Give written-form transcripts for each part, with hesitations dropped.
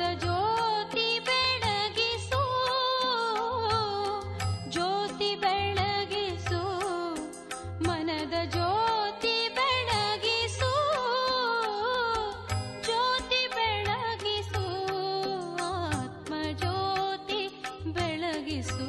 ಮನದ ಜ್ಯೋತಿ ಬೆಳಗಿಸು, ಜ್ಯೋತಿ ಬೆಳಗಿಸು, ಮನದ ಜ್ಯೋತಿ ಬೆಳಗಿಸು, ಜ್ಯೋತಿ ಬೆಳಗಿಸು, ಆತ್ಮ ಜ್ಯೋತಿ ಬೆಳಗಿಸು.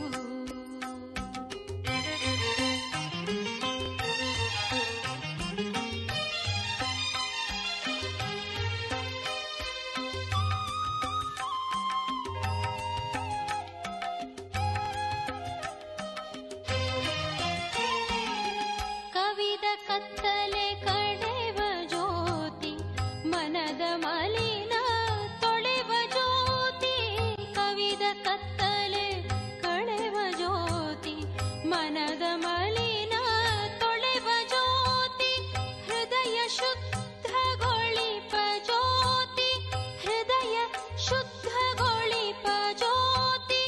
ಕವಿದ ಕತ್ತಲೆ ಕಳೆವ ಜ್ಯೋತಿ, ಮನದ ಮಲಿನ ತೊಳೆವ ಜ್ಯೋತಿ, ಕವಿದ ಕತ್ತಲೆ ಕಳೆವ ಜ್ಯೋತಿ, ಮನದ ಮಲಿನ ತೊಳೆವ ಜ್ಯೋತಿ, ಹೃದಯ ಶುದ್ಧಗೊಳಿಪ ಜ್ಯೋತಿ, ಹೃದಯ ಶುದ್ಧಗೊಳಿಪ ಜ್ಯೋತಿ,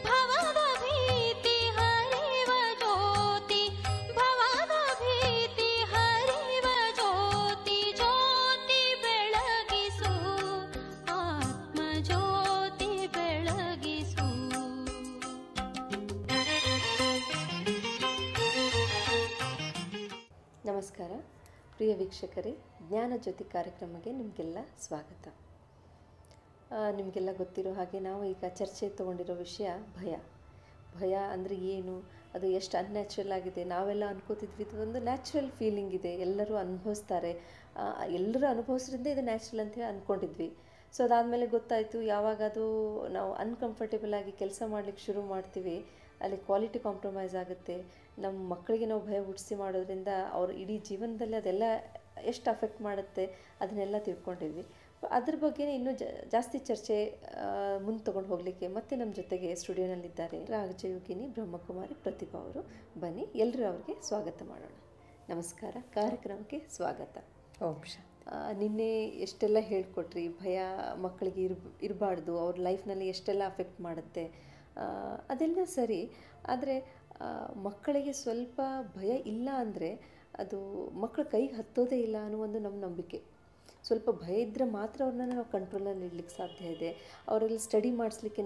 ಭವದ ಭೀತಿ ಹರಿವ ಜ್ಯೋತಿ, ಭವದ ಭೀತಿ ಹರಿವ ಜ್ಯೋತಿ, ಜ್ಯೋತಿ ಬೆಳಗಿಸು, ಆತ್ಮ ಜ್ಯೋತಿ ಬೆಳಗಿಸು. ನಮಸ್ಕಾರ ಪ್ರಿಯ ವೀಕ್ಷಕರೇ, ಜ್ಞಾನ ಜ್ಯೋತಿ ಕಾರ್ಯಕ್ರಮಕ್ಕೆ ನಿಮಗೆಲ್ಲ ಸ್ವಾಗತ. ನಿಮಗೆಲ್ಲ ಗೊತ್ತಿರೋ ಹಾಗೆ ನಾವು ಈಗ ಚರ್ಚೆ ತೊಗೊಂಡಿರೋ ವಿಷಯ ಭಯ. ಭಯ ಅಂದರೆ ಏನು, ಅದು ಎಷ್ಟು ಅನ್ಯಾಚುರಲ್ ಆಗಿದೆ. ನಾವೆಲ್ಲ ಅನ್ಕೋತಿದ್ವಿ ಇದು ಒಂದು ನ್ಯಾಚುರಲ್ ಫೀಲಿಂಗ್ ಇದೆ, ಎಲ್ಲರೂ ಅನುಭವಿಸ್ತಾರೆ, ಎಲ್ಲರೂ ಅನುಭವಿಸ್ರಿಂದ ಇದು ನ್ಯಾಚುರಲ್ ಅಂತೇಳಿ ಅಂದ್ಕೊಂಡಿದ್ವಿ. ಸೊ ಅದಾದಮೇಲೆ ಗೊತ್ತಾಯಿತು, ಯಾವಾಗ ಅದು ನಾವು ಅನ್ಕಂಫರ್ಟೇಬಲ್ ಆಗಿ ಕೆಲಸ ಮಾಡಲಿಕ್ಕೆ ಶುರು ಮಾಡ್ತೀವಿ, ಅಲ್ಲಿ ಕ್ವಾಲಿಟಿ ಕಾಂಪ್ರಮೈಸ್ ಆಗುತ್ತೆ. ನಮ್ಮ ಮಕ್ಕಳಿಗೆ ನಾವು ಭಯ ಹುಟ್ಟಿಸಿ ಮಾಡೋದ್ರಿಂದ ಅವ್ರ ಇಡೀ ಜೀವನದಲ್ಲಿ ಅದೆಲ್ಲ ಎಷ್ಟು ಅಫೆಕ್ಟ್ ಮಾಡುತ್ತೆ ಅದನ್ನೆಲ್ಲ ತಿಳ್ಕೊಂಡಿದ್ವಿ. ಅದ್ರ ಬಗ್ಗೆ ಇನ್ನೂ ಜಾಸ್ತಿ ಚರ್ಚೆ ಮುಂದೆ ತೊಗೊಂಡು ಹೋಗಲಿಕ್ಕೆ ಮತ್ತೆ ನಮ್ಮ ಜೊತೆಗೆ ಸ್ಟುಡಿಯೋನಲ್ಲಿದ್ದಾರೆ ರಾಜಯೋಗಿನಿ ಬ್ರಹ್ಮಕುಮಾರಿ ಪ್ರತಿಭಾ ಅವರು. ಬನ್ನಿ ಎಲ್ಲರೂ ಅವ್ರಿಗೆ ಸ್ವಾಗತ ಮಾಡೋಣ. ನಮಸ್ಕಾರ, ಕಾರ್ಯಕ್ರಮಕ್ಕೆ ಸ್ವಾಗತ. ನಿನ್ನೆ ಎಷ್ಟೆಲ್ಲ ಹೇಳ್ಕೊಟ್ರಿ, ಭಯ ಮಕ್ಕಳಿಗೆ ಇರಬಾರ್ದು, ಅವ್ರ ಲೈಫ್ನಲ್ಲಿ ಎಷ್ಟೆಲ್ಲ ಅಫೆಕ್ಟ್ ಮಾಡುತ್ತೆ, ಅದೆಲ್ಲ ಸರಿ. ಆದರೆ ಮಕ್ಕಳಿಗೆ ಸ್ವಲ್ಪ ಭಯ ಇಲ್ಲ ಅಂದರೆ ಅದು ಮಕ್ಕಳ ಕೈಗೆ ಹತ್ತೋದೇ ಇಲ್ಲ ಅನ್ನೋ ಒಂದು ನಮ್ಮ ನಂಬಿಕೆ. ಸ್ವಲ್ಪ ಭಯ ಇದ್ದರೆ ಮಾತ್ರ ಅವ್ರನ್ನ ನಾವು ಕಂಟ್ರೋಲಲ್ಲಿ ಇಡ್ಲಿಕ್ಕೆ ಸಾಧ್ಯ ಇದೆ, ಅವರಲ್ಲಿ ಸ್ಟಡಿ ಮಾಡಿಸ್ಲಿಕ್ಕೆ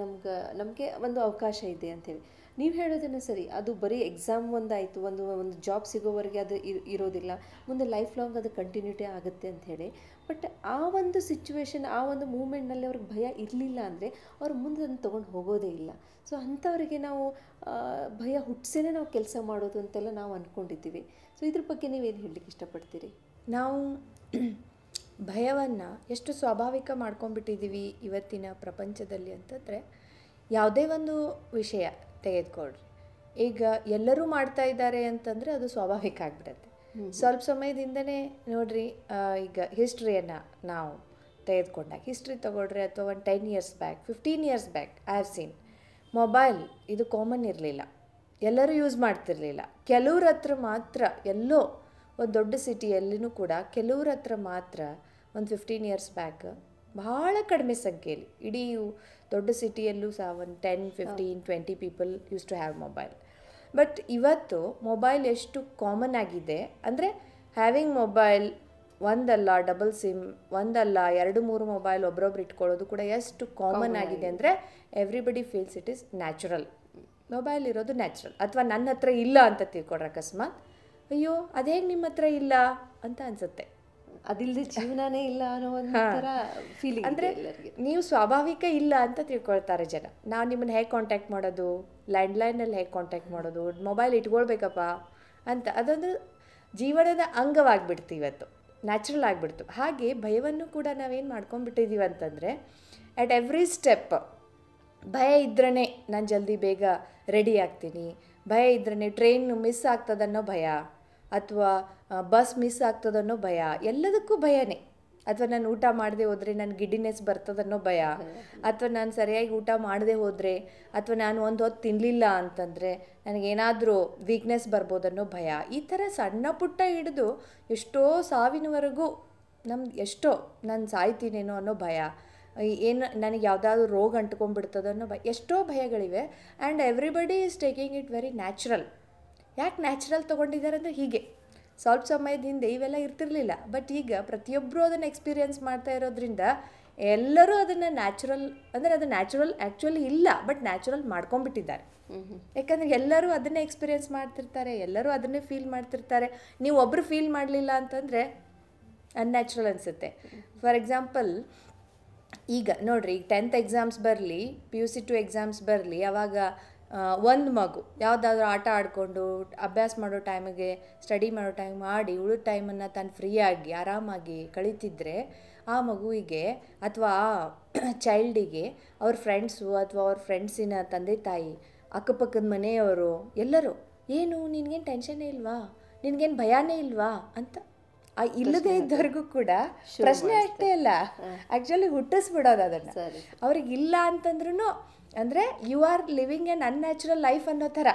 ನಮಗೆ ಒಂದು ಅವಕಾಶ ಇದೆ ಅಂಥೇಳಿ. ನೀವು ಹೇಳೋದನ್ನು ಸರಿ, ಅದು ಬರೀ ಎಕ್ಸಾಮ್ ಒಂದಾಯಿತು, ಒಂದು ಜಾಬ್ ಸಿಗೋವರೆಗೆ ಅದು ಇರೋದಿಲ್ಲ, ಮುಂದೆ ಲೈಫ್ ಲಾಂಗ್ ಅದು ಕಂಟಿನ್ಯೂಟಿ ಆಗುತ್ತೆ ಅಂಥೇಳಿ. ಬಟ್ ಆ ಒಂದು ಸಿಚುವೇಶನ್, ಆ ಒಂದು ಮೂಮೆಂಟ್ನಲ್ಲಿ ಅವ್ರಿಗೆ ಭಯ ಇರಲಿಲ್ಲ ಅಂದರೆ ಅವ್ರು ಮುಂದೆ ಅದನ್ನು ತೊಗೊಂಡು ಹೋಗೋದೇ ಇಲ್ಲ. ಸೊ ಅಂಥವರಿಗೆ ನಾವು ಭಯ ಹುಟ್ಟಿಸೇ ನಾವು ಕೆಲಸ ಮಾಡೋದು ಅಂತೆಲ್ಲ ನಾವು ಅಂದ್ಕೊಂಡಿದ್ದೀವಿ. ಸೊ ಇದ್ರ ಬಗ್ಗೆ ನೀವೇನು ಹೇಳಲಿಕ್ಕೆ ಇಷ್ಟಪಡ್ತೀರಿ? ನಾವು ಭಯವನ್ನು ಎಷ್ಟು ಸ್ವಾಭಾವಿಕ ಮಾಡ್ಕೊಂಡ್ಬಿಟ್ಟಿದ್ದೀವಿ ಇವತ್ತಿನ ಪ್ರಪಂಚದಲ್ಲಿ ಅಂತಂದರೆ, ಯಾವುದೇ ಒಂದು ವಿಷಯ ತೆಗೆದುಕೊಳ್ರಿ, ಈಗ ಎಲ್ಲರೂ ಮಾಡ್ತಾ ಇದ್ದಾರೆ ಅಂತಂದರೆ ಅದು ಸ್ವಾಭಾವಿಕ ಆಗಿಬಿಡುತ್ತೆ. ಸ್ವಲ್ಪ ಸಮಯದಿಂದನೇ ನೋಡ್ರಿ, ಈಗ ಹಿಸ್ಟ್ರಿಯನ್ನು ನಾವು ತೆಗೆದುಕೊಂಡಾಗ, ಹಿಸ್ಟ್ರಿ ತೊಗೊಳ್ರಿ, ಅಥವಾ ಒಂದು 10 years back, 15 years back I have seen mobile ಇದು ಕಾಮನ್ ಇರಲಿಲ್ಲ, ಎಲ್ಲರೂ ಯೂಸ್ ಮಾಡ್ತಿರಲಿಲ್ಲ. ಕೆಲವ್ರ ಹತ್ರ ಮಾತ್ರ, ಎಲ್ಲೋ ಒಂದು ದೊಡ್ಡ ಸಿಟಿಯಲ್ಲಿನೂ ಕೂಡ ಕೆಲವ್ರ ಹತ್ರ ಮಾತ್ರ ಒಂದು 15 years ಬ್ಯಾಕ್ ಭಾಳ ಕಡಿಮೆ ಸಂಖ್ಯೆಯಲ್ಲಿ, ಇಡೀ ದೊಡ್ಡ ಸಿಟಿಯಲ್ಲೂ ಸಹ ಒಂದು 10, 15, 20 people use to have mobile. But ಇವತ್ತು ಮೊಬೈಲ್ ಎಷ್ಟು ಕಾಮನ್ ಆಗಿದೆ ಅಂದರೆ, ಹ್ಯಾವಿಂಗ್ ಮೊಬೈಲ್ ಒಂದಲ್ಲ, ಡಬಲ್ ಸಿಮ್ ಒಂದಲ್ಲ, 2-3 ಮೊಬೈಲ್ ಒಬ್ರೊಬ್ರು ಇಟ್ಕೊಳ್ಳೋದು ಕೂಡ ಎಷ್ಟು ಕಾಮನ್ ಆಗಿದೆ ಅಂದರೆ, everybody feels it is natural. Mobile ಇರೋದು ನ್ಯಾಚುರಲ್. ಅಥವಾ ನನ್ನ ಹತ್ರ ಇಲ್ಲ ಅಂತ ತಿಳ್ಕೊಡ್ರೆ ಅಕಸ್ಮಾತ್, ಅಯ್ಯೋ ಅದೇಗೆ ನಿಮ್ಮ ಹತ್ರ ಇಲ್ಲ ಅಂತ ಅನಿಸುತ್ತೆ, ಅದಿಲ್ಲದೆ ಜೀವನನೇ ಇಲ್ಲ ಅನ್ನೋ ಒಂಥರ ಫೀಲಿಂಗ್. ಅಂದರೆ ನೀವು ಸ್ವಾಭಾವಿಕ ಇಲ್ಲ ಅಂತ ತಿಳ್ಕೊಳ್ತಾರೆ ಜನ. ನಾವು ನಿಮ್ಮನ್ನು ಹೇಗೆ ಕಾಂಟ್ಯಾಕ್ಟ್ ಮಾಡೋದು, ಲ್ಯಾಂಡ್ಲೈನಲ್ಲಿ ಹೇಗೆ ಕಾಂಟ್ಯಾಕ್ಟ್ ಮಾಡೋದು, ಮೊಬೈಲ್ ಇಟ್ಕೊಳ್ಬೇಕಪ್ಪ ಅಂತ, ಅದೊಂದು ಜೀವನದ ಅಂಗವಾಗಿಬಿಡ್ತು, ಇವತ್ತು ನ್ಯಾಚುರಲ್ ಆಗಿಬಿಡ್ತು. ಹಾಗೆ ಭಯವನ್ನು ಕೂಡ ನಾವೇನು ಮಾಡ್ಕೊಂಡ್ಬಿಟ್ಟಿದ್ದೀವಿ ಅಂತಂದರೆ, ಅಟ್ ಎವ್ರಿ ಸ್ಟೆಪ್ ಭಯ ಇದ್ರೇ ನಾನು ಜಲ್ದಿ ಬೇಗ ರೆಡಿ ಆಗ್ತೀನಿ, ಭಯ ಇದ್ರೇ ಟ್ರೈನ್ ಮಿಸ್ ಆಗ್ತದನ್ನೋ ಭಯ, ಅಥವಾ ಬಸ್ ಮಿಸ್ ಆಗ್ತದನ್ನೋ ಭಯ, ಎಲ್ಲದಕ್ಕೂ ಭಯನೇ. ಅಥವಾ ನಾನು ಊಟ ಮಾಡದೆ ಹೋದರೆ ನನಗೆ ಗಿಡ್ಡಿನೆಸ್ ಬರ್ತದನ್ನೋ ಭಯ, ಅಥವಾ ನಾನು ಸರಿಯಾಗಿ ಊಟ ಮಾಡದೆ ಹೋದರೆ, ಅಥವಾ ನಾನು ಒಂದು ಹೊತ್ತು ತಿನ್ನಲಿಲ್ಲ ಅಂತಂದರೆ ನನಗೇನಾದರೂ ವೀಕ್ನೆಸ್ ಬರ್ಬೋದನ್ನೋ ಭಯ. ಈ ಥರ ಸಣ್ಣ ಪುಟ್ಟ ಹಿಡಿದು ಎಷ್ಟೋ ಸಾವಿನವರೆಗೂ ಎಷ್ಟೋ ನಾನು ಸಾಯ್ತೀನೇನೋ ಅನ್ನೋ ಭಯ, ಏನು ನನಗೆ ಯಾವುದಾದ್ರೂ ರೋಗ ಅಂಟ್ಕೊಂಡ್ಬಿಡ್ತದೋ ಅನ್ನೋ ಭಯ, ಎಷ್ಟೋ ಭಯಗಳಿವೆ. And everybody is taking it very natural. ಯಾಕೆ ನ್ಯಾಚುರಲ್ ತೊಗೊಂಡಿದ್ದಾರೆ ಅಂದರೆ, ಹೀಗೆ ಸ್ವಲ್ಪ ಸಮಯದ ಹಿಂದೆ ಇವೆಲ್ಲ ಇರ್ತಿರಲಿಲ್ಲ, ಬಟ್ ಈಗ ಪ್ರತಿಯೊಬ್ಬರು ಅದನ್ನು ಎಕ್ಸ್ಪೀರಿಯೆನ್ಸ್ ಮಾಡ್ತಾ ಇರೋದ್ರಿಂದ ಎಲ್ಲರೂ ಅದನ್ನು ನ್ಯಾಚುರಲ್, ಅಂದರೆ ಅದು ನ್ಯಾಚುರಲ್ ಆ್ಯಕ್ಚುಲಿ ಇಲ್ಲ, ಬಟ್ ನ್ಯಾಚುರಲ್ ಮಾಡ್ಕೊಂಡ್ಬಿಟ್ಟಿದ್ದಾರೆ. ಯಾಕಂದರೆ ಎಲ್ಲರೂ ಅದನ್ನೇ ಎಕ್ಸ್ಪೀರಿಯೆನ್ಸ್ ಮಾಡ್ತಿರ್ತಾರೆ, ಎಲ್ಲರೂ ಅದನ್ನೇ ಫೀಲ್ ಮಾಡ್ತಿರ್ತಾರೆ. ನೀವು ಒಬ್ಬರು ಫೀಲ್ ಮಾಡಲಿಲ್ಲ ಅಂತಂದರೆ ಅನ್ಯಾಚುರಲ್ ಅನಿಸುತ್ತೆ. ಫಾರ್ ಎಕ್ಸಾಂಪಲ್, ಈಗ ನೋಡಿರಿ, ಈಗ 10th ಎಕ್ಸಾಮ್ಸ್ ಬರಲಿ, PUC 2 ಎಕ್ಸಾಮ್ಸ್ ಬರಲಿ, ಆವಾಗ ಒಂದು ಮಗು ಯಾವುದಾದ್ರೂ ಆಟ ಆಡಿಕೊಂಡು ಅಭ್ಯಾಸ ಮಾಡೋ ಟೈಮಿಗೆ, ಸ್ಟಡಿ ಮಾಡೋ ಟೈಮ್ ಮಾಡಿ ಉಳಿದ ಟೈಮನ್ನು ತಾನು ಫ್ರೀಯಾಗಿ ಆರಾಮಾಗಿ ಕಳೀತಿದ್ರೆ, ಆ ಮಗುವಿಗೆ ಅಥವಾ ಆ ಚೈಲ್ಡಿಗೆ ಅವ್ರ ಫ್ರೆಂಡ್ಸು ಅಥವಾ ಅವ್ರ ಫ್ರೆಂಡ್ಸಿನ ತಂದೆ ತಾಯಿ, ಅಕ್ಕಪಕ್ಕದ ಮನೆಯವರು ಎಲ್ಲರೂ, ಏನು ನಿನಗೇನು ಟೆನ್ಷನ್ನೇ ಇಲ್ವಾ, ನಿನಗೇನು ಭಯನೇ ಇಲ್ವಾ ಅಂತ ಇಲ್ಲದೇ ಇದ್ದವ್ರಿಗೂ ಕೂಡ ಪ್ರಶ್ನೆ ಅಷ್ಟೇ ಅಲ್ಲ, ಆ್ಯಕ್ಚುಲಿ ಹುಟ್ಟಿಸ್ಬಿಡೋದು ಅದನ್ನು. ಅವ್ರಿಗೆ ಇಲ್ಲ ಅಂತಂದ್ರೂ, ಅಂದರೆ you are living an unnatural life ಅನ್ನೋ ಥರ.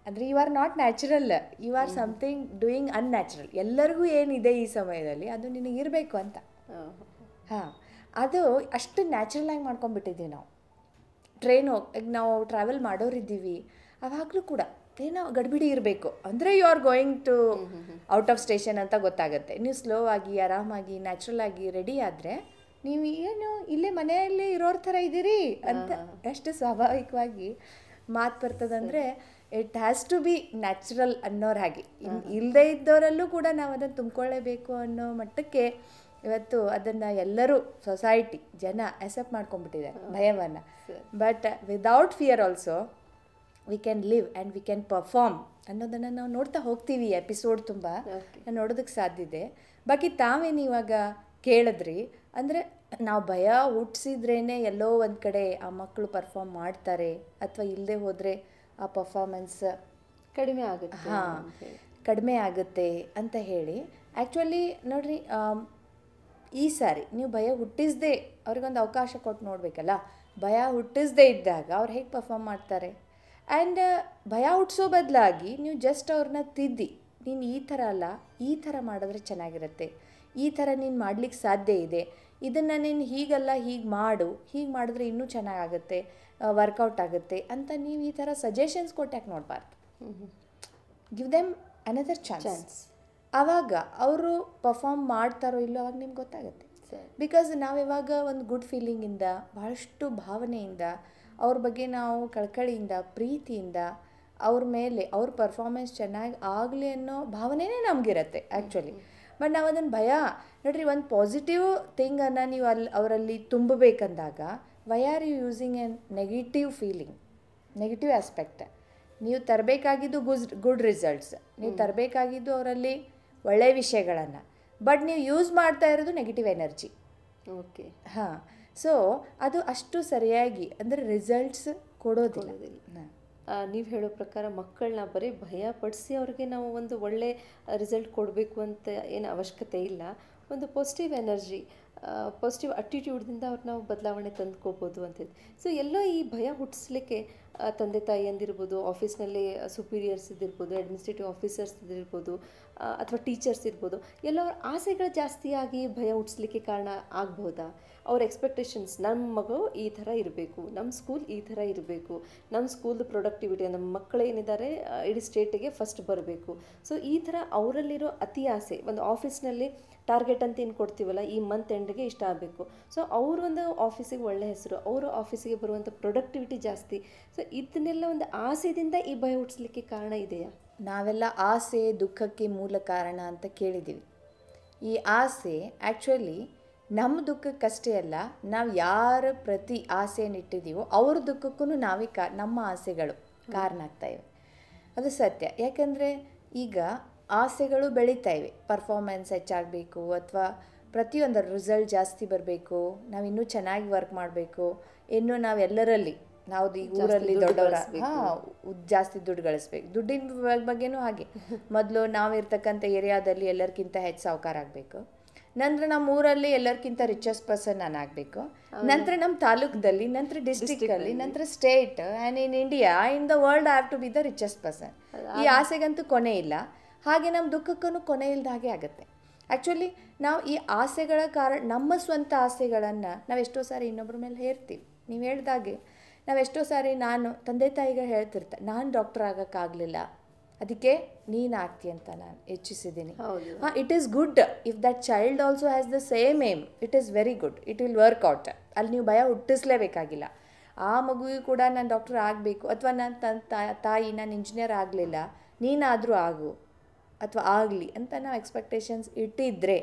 ಅಂದರೆ you are not natural, you are something doing unnatural. ಎಲ್ಲರಿಗೂ ಏನಿದೆ ಈ ಸಮಯದಲ್ಲಿ ಅದು ನಿನಗಿರಬೇಕು ಅಂತ. ಹಾಂ, ಅದು ಅಷ್ಟು ನ್ಯಾಚುರಲಾಗಿ ಮಾಡ್ಕೊಂಡ್ಬಿಟ್ಟಿದ್ದೀವಿ ನಾವು. ಈಗ ನಾವು ಟ್ರಾವೆಲ್ ಮಾಡೋರಿದ್ದೀವಿ, ಅವಾಗಲೂ ಕೂಡ ಏನೋ ಗಡಿಬಿಡಿ ಇರಬೇಕು, ಅಂದರೆ you are going to out of station ಅಂತ ಗೊತ್ತಾಗುತ್ತೆ. ನೀವು ಸ್ಲೋ ಆಗಿ ಆರಾಮಾಗಿ ನ್ಯಾಚುರಲ್ ಆಗಿ ರೆಡಿ ಆದರೆ ನೀವು ಏನು ಇಲ್ಲೇ ಮನೆಯಲ್ಲೇ ಇರೋರ ಥರ ಇದ್ದೀರಿ ಅಂತ ಎಷ್ಟು ಸ್ವಾಭಾವಿಕವಾಗಿ ಮಾತು ಬರ್ತದಂದರೆ it has to be natural ಅನ್ನೋರು ಹಾಗೆ. ಇಲ್ಲದೇ ಇದ್ದವರಲ್ಲೂ ಕೂಡ ನಾವು ಅದನ್ನು ತುಂಬಿಕೊಳ್ಳೇಬೇಕು ಅನ್ನೋ ಮಟ್ಟಕ್ಕೆ ಇವತ್ತು ಅದನ್ನು ಎಲ್ಲರೂ ಸೊಸೈಟಿ ಜನ ಅಕ್ಸೆಪ್ಟ್ ಮಾಡ್ಕೊಂಡ್ಬಿಟ್ಟಿದ್ದಾರೆ ಭಯವನ್ನು. But without fear also we can live and we can perform ಅನ್ನೋದನ್ನು ನಾವು ನೋಡ್ತಾ ಹೋಗ್ತೀವಿ. ಎಪಿಸೋಡ್ ತುಂಬ ನೋಡೋದಕ್ಕೆ ಸಾಧ್ಯ ಇದೆ. ಬಾಕಿ ತಾವೇನು ಇವಾಗ ಕೇಳಿದ್ರಿ, ಅಂದರೆ ನಾವು ಭಯ ಹುಟ್ಟಿಸಿದ್ರೇ ಎಲ್ಲೋ ಒಂದು ಕಡೆ ಆ ಮಕ್ಕಳು ಪರ್ಫಾರ್ಮ್ ಮಾಡ್ತಾರೆ ಅಥವಾ ಇಲ್ಲದೆ ಹೋದರೆ ಆ ಪರ್ಫಾರ್ಮೆನ್ಸ್ ಕಡಿಮೆ ಆಗುತ್ತೆ, ಹಾಂ ಕಡಿಮೆ ಆಗುತ್ತೆ ಅಂತ ಹೇಳಿ. ಆ್ಯಕ್ಚುಲಿ ನೋಡಿರಿ, ಈ ಸಾರಿ ನೀವು ಭಯ ಹುಟ್ಟಿಸದೆ ಅವ್ರಿಗೊಂದು ಅವಕಾಶ ಕೊಟ್ಟು ನೋಡಬೇಕಲ್ಲ. ಭಯ ಹುಟ್ಟಿಸದೇ ಇದ್ದಾಗ ಅವ್ರು ಹೇಗೆ ಪರ್ಫಾರ್ಮ್ ಮಾಡ್ತಾರೆ? ಆ್ಯಂಡ್ ಭಯ ಹುಟ್ಟಿಸೋ ಬದಲಾಗಿ ನೀವು ಜಸ್ಟ್ ಅವ್ರನ್ನ ತಿದ್ದಿ, ನೀನು ಈ ಥರ ಅಲ್ಲ, ಈ ಥರ ಮಾಡಿದ್ರೆ ಚೆನ್ನಾಗಿರುತ್ತೆ, ಈ ಥರ ನೀನು ಮಾಡ್ಲಿಕ್ಕೆ ಸಾಧ್ಯ ಇದೆ, ಇದನ್ನು ನೀನು ಹೀಗಲ್ಲ ಹೀಗೆ ಮಾಡು, ಹೀಗೆ ಮಾಡಿದ್ರೆ ಇನ್ನೂ ಚೆನ್ನಾಗಾಗುತ್ತೆ, ವರ್ಕೌಟ್ ಆಗುತ್ತೆ ಅಂತ ನೀವು ಈ ಥರ ಸಜೆಷನ್ಸ್ ಕೊಟ್ಟಾಕೆ ನೋಡಬಾರ್ದು. Give them another chance. ಆವಾಗ ಅವರು ಪರ್ಫಾರ್ಮ್ ಮಾಡ್ತಾರೋ ಇಲ್ಲೋ ಅವಾಗ ನಿಮ್ಗೆ ಗೊತ್ತಾಗುತ್ತೆ. ಬಿಕಾಸ್ ನಾವಿವಾಗ ಒಂದು ಗುಡ್ ಫೀಲಿಂಗಿಂದ, ಭಾಳಷ್ಟು ಭಾವನೆಯಿಂದ, ಅವ್ರ ಬಗ್ಗೆ ನಾವು ಕಳಕಳಿಯಿಂದ, ಪ್ರೀತಿಯಿಂದ ಅವ್ರ ಮೇಲೆ ಅವ್ರ ಪರ್ಫಾರ್ಮೆನ್ಸ್ ಚೆನ್ನಾಗಿ ಆಗಲಿ ಅನ್ನೋ ಭಾವನೆನೇ ನಮಗಿರತ್ತೆ ಆ್ಯಕ್ಚುಲಿ. ಬಟ್ ನಾವು ಅದನ್ನು ಭಯ ನೋಡಿರಿ, ಒಂದು ಪಾಸಿಟಿವ್ ಥಿಂಗನ್ನು ನೀವು ಅವರಲ್ಲಿ ತುಂಬಬೇಕಂದಾಗ why are you using an negative feeling, negative aspect? ನೀವು ತರಬೇಕಾಗಿದ್ದು ಗುಡ್ ರಿಸಲ್ಟ್ಸ್, ನೀವು ತರಬೇಕಾಗಿದ್ದು ಅವರಲ್ಲಿ ಒಳ್ಳೆಯ ವಿಷಯಗಳನ್ನು, ಬಟ್ ನೀವು ಯೂಸ್ ಮಾಡ್ತಾ ಇರೋದು ನೆಗೆಟಿವ್ ಎನರ್ಜಿ. ಓಕೆ, ಹಾಂ. ಸೊ ಅದು ಅಷ್ಟು ಸರಿಯಾಗಿ ಅಂದರೆ ರಿಸಲ್ಟ್ಸ್ ಕೊಡೋದಿಲ್ಲ. ನೀವು ಹೇಳೋ ಪ್ರಕಾರ ಮಕ್ಕಳನ್ನ ಬರೀ ಭಯ ಪಡಿಸಿ ಅವ್ರಿಗೆ ನಾವು ಒಂದು ಒಳ್ಳೆ ರಿಸಲ್ಟ್ ಕೊಡಬೇಕು ಅಂತ ಏನು ಅವಶ್ಯಕತೆ ಇಲ್ಲ. ಒಂದು ಪಾಸಿಟಿವ್ ಎನರ್ಜಿ, ಪಾಸಿಟಿವ್ ಅಟಿಟ್ಯೂಡ್ದಿಂದ ಅವ್ರು ನಾವು ಬದಲಾವಣೆ ತಂದ್ಕೋಬೋದು ಅಂತೇಳಿ. ಸೊ ಎಲ್ಲೋ ಈ ಭಯ ಹುಟ್ಟಿಸ್ಲಿಕ್ಕೆ ತಂದೆ ತಾಯಿ ಅಂದಿರ್ಬೋದು, ಆಫೀಸ್ನಲ್ಲಿ ಸುಪೀರಿಯರ್ಸ್ ಇದ್ದಿರ್ಬೋದು, ಅಡ್ಮಿನಿಸ್ಟ್ರೇಟಿವ್ ಆಫೀಸರ್ಸ್ ಇದ್ದಿರ್ಬೋದು, ಅಥವಾ ಟೀಚರ್ಸ್ ಇರ್ಬೋದು, ಎಲ್ಲ ಅವ್ರ ಆಸೆಗಳು ಜಾಸ್ತಿಯಾಗಿ ಭಯ ಹುಟ್ಟಿಸ್ಲಿಕ್ಕೆ ಕಾರಣ ಆಗ್ಬೋದಾ? ಅವ್ರ ಎಕ್ಸ್ಪೆಕ್ಟೇಷನ್ಸ್, ನಮ್ಮ ಮಗು ಈ ಥರ ಇರಬೇಕು, ನಮ್ಮ ಸ್ಕೂಲ್ ಈ ಥರ ಇರಬೇಕು, ನಮ್ಮ ಸ್ಕೂಲ್ದು ಪ್ರೊಡಕ್ಟಿವಿಟಿ, ನಮ್ಮ ಮಕ್ಕಳು ಏನಿದ್ದಾರೆ ಇಡೀ ಸ್ಟೇಟಿಗೆ ಫಸ್ಟ್ ಬರಬೇಕು. ಸೊ ಈ ಥರ ಅವರಲ್ಲಿರೋ ಅತಿ ಆಸೆ, ಒಂದು ಆಫೀಸ್ನಲ್ಲಿ ಟಾರ್ಗೆಟ್ ಅಂತ ಏನು ಕೊಡ್ತೀವಲ್ಲ, ಈ ಮಂತ್ ಎಂಡ್ಗೆ ಇಷ್ಟ ಆಗಬೇಕು. ಸೊ ಅವರೊಂದು ಆಫೀಸಿಗೆ ಒಳ್ಳೆ ಹೆಸರು, ಅವರು ಆಫೀಸಿಗೆ ಬರುವಂಥ ಪ್ರೊಡಕ್ಟಿವಿಟಿ ಜಾಸ್ತಿ. ಸೊ ಇದನ್ನೆಲ್ಲ ಒಂದು ಆಸೆದಿಂದ ಈ ಭಯ ಹುಟ್ಟಿಸ್ಲಿಕ್ಕೆ ಕಾರಣ ಇದೆಯಾ? ನಾವೆಲ್ಲ ಆಸೆ ದುಃಖಕ್ಕೆ ಮೂಲ ಕಾರಣ ಅಂತ ಕೇಳಿದ್ದೀವಿ. ಈ ಆಸೆ ಆ್ಯಕ್ಚುಲಿ ನಮ್ಮ ದುಃಖಕ್ಕಷ್ಟೇ ಅಲ್ಲ, ನಾವು ಯಾರ ಪ್ರತಿ ಆಸೆಯನ್ನು ಇಟ್ಟಿದ್ದೀವೋ ಅವ್ರ ದುಃಖಕ್ಕೂ ನಾವೇ ನಮ್ಮ ಆಸೆಗಳು ಕಾರಣ ಆಗ್ತಾಯಿವೆ. ಅದು ಸತ್ಯ. ಯಾಕಂದರೆ ಈಗ ಆಸೆಗಳು ಬೆಳೀತಾ ಇವೆ, ಪರ್ಫಾರ್ಮೆನ್ಸ್ ಹೆಚ್ಚಾಗಬೇಕು ಅಥವಾ ಪ್ರತಿಯೊಂದರ ರಿಸಲ್ಟ್ ಜಾಸ್ತಿ ಬರಬೇಕು, ನಾವು ಇನ್ನೂ ಚೆನ್ನಾಗಿ ವರ್ಕ್ ಮಾಡಬೇಕು, ಇನ್ನೂ ನಾವೆಲ್ಲರಲ್ಲಿ ನಾವು ಈ ಊರಲ್ಲಿ ದೊಡ್ಡವರ ಜಾಸ್ತಿ ದುಡ್ಡು ಗಳಿಸ್ಬೇಕು. ದುಡ್ಡಿನ ಬಗ್ಗೆನೂ ಹಾಗೆ, ಮೊದಲು ನಾವಿರ್ತಕ್ಕಂಥ ಏರಿಯಾದಲ್ಲಿ ಎಲ್ಲರಿಗಿಂತ ಹೆಚ್ಚು ಸಾಹುಕಾರ ಆಗಬೇಕು, ನಂತರ ನಮ್ಮ ಊರಲ್ಲಿ ಎಲ್ಲರಿಗಿಂತ ರಿಚೆಸ್ಟ್ ಪರ್ಸನ್ ನಾನು ಆಗಬೇಕು, ನಂತರ ನಮ್ಮ ತಾಲೂಕದಲ್ಲಿ, ನಂತರ ಡಿಸ್ಟ್ರಿಕ್ಟಲ್ಲಿ, ನಂತರ state and in India, in the world I have to be the richest person. ಈ ಆಸೆಗಂತೂ ಕೊನೆ ಇಲ್ಲ. ಹಾಗೆ ನಮ್ಮ ದುಃಖಕ್ಕೂ ಕೊನೆ ಇಲ್ಲದ ಹಾಗೆ ಆಗುತ್ತೆ. ಆ್ಯಕ್ಚುಲಿ ನಾವು ಈ ಆಸೆಗಳ ಕಾರಣ, ನಮ್ಮ ಸ್ವಂತ ಆಸೆಗಳನ್ನು ನಾವು ಎಷ್ಟೋ ಸಾರಿ ಇನ್ನೊಬ್ಬರ ಮೇಲೆ ಹೇರ್ತೀವಿ. ನೀವು ಹೇಳ್ದಾಗೆ ನಾವು ಎಷ್ಟೋ ಸಾರಿ, ನಾನು ತಂದೆ ತಾಯಿಗೆ ಹೇಳ್ತಿರ್ತೆ, ನಾನು ಡಾಕ್ಟರ್ ಆಗೋಕ್ಕಾಗಲಿಲ್ಲ ಅದಕ್ಕೆ ನೀನು ಆಗ್ತಿ ಅಂತ ನಾನು ಹೆಚ್ಚಿಸಿದ್ದೀನಿ. ಹೌದು. ಹಾಂ, it is good if that child also has the same aim, it is very good, it will work out. ಅಲ್ಲಿ ನೀವು ಭಯ ಹುಟ್ಟಿಸ್ಲೇಬೇಕಾಗಿಲ್ಲ. ಆ ಮಗುವಿಗೂ ಕೂಡ ನಾನು ಡಾಕ್ಟರ್ ಆಗಬೇಕು, ಅಥವಾ ನಾನು ತಾಯಿ ನಾನು ಇಂಜಿನಿಯರ್ ಆಗಲಿಲ್ಲ, ನೀನಾದರೂ ಆಗು ಅಥವಾ ಆಗಲಿ ಅಂತ ನಾವು ಎಕ್ಸ್ಪೆಕ್ಟೇಷನ್ಸ್ ಇಟ್ಟಿದ್ದರೆ,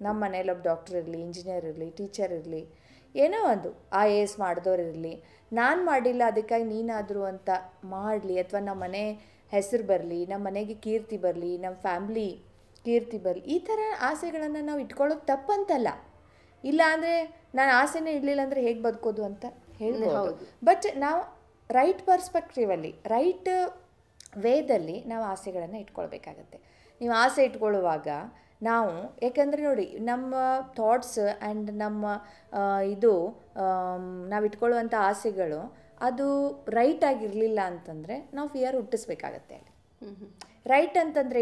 ನಮ್ಮ ಮನೇಲಿ ಒಬ್ಬ ಡಾಕ್ಟರ್ ಇರಲಿ, ಇಂಜಿನಿಯರ್ ಇರಲಿ, ಟೀಚರ್ ಇರಲಿ, ಏನೋ ಒಂದು IAS ಮಾಡಿದವ್ರು ಇರಲಿ, ನಾನು ಮಾಡಿಲ್ಲ ಅದಕ್ಕಾಗಿ ನೀನಾದರೂ ಅಂತ ಮಾಡಲಿ, ಅಥವಾ ನಮ್ಮ ಮನೆ ಹೆಸರು ಬರಲಿ, ನಮ್ಮ ಮನೆಗೆ ಕೀರ್ತಿ ಬರಲಿ, ನಮ್ಮ ಫ್ಯಾಮ್ಲಿ ಕೀರ್ತಿ ಬರಲಿ, ಈ ಥರ ಆಸೆಗಳನ್ನು ನಾವು ಇಟ್ಕೊಳ್ಳೋದು ತಪ್ಪಂತಲ್ಲ. ಇಲ್ಲ ಅಂದರೆ ನಾನು ಆಸೆನೇ ಇಡಲಿಲ್ಲ ಅಂದರೆ ಹೇಗೆ ಬದುಕೋದು ಅಂತ ಹೇಳ್ಬೋದು. ಬಟ್ ನಾವು ರೈಟ್ ಪರ್ಸ್ಪೆಕ್ಟಿವಲ್ಲಿ, ರೈಟ್ ವೇದಲ್ಲಿ ನಾವು ಆಸೆಗಳನ್ನು ಇಟ್ಕೊಳ್ಬೇಕಾಗತ್ತೆ. ನೀವು ಆಸೆ ಇಟ್ಕೊಳ್ಳುವಾಗ ನಾವು, ಯಾಕಂದರೆ ನೋಡಿ, ನಮ್ಮ ಥಾಟ್ಸ್ ಆ್ಯಂಡ್ ನಮ್ಮ ನಾವು ಇಟ್ಕೊಳ್ಳುವಂಥ ಆಸೆಗಳು ಅದು ರೈಟ್ ಆಗಿರಲಿಲ್ಲ ಅಂತಂದರೆ ನಾವು ಫಿಯರ್ ಹುಟ್ಟಿಸ್ಬೇಕಾಗತ್ತೆ. ಅಲ್ಲಿ ರೈಟ್ ಅಂತಂದರೆ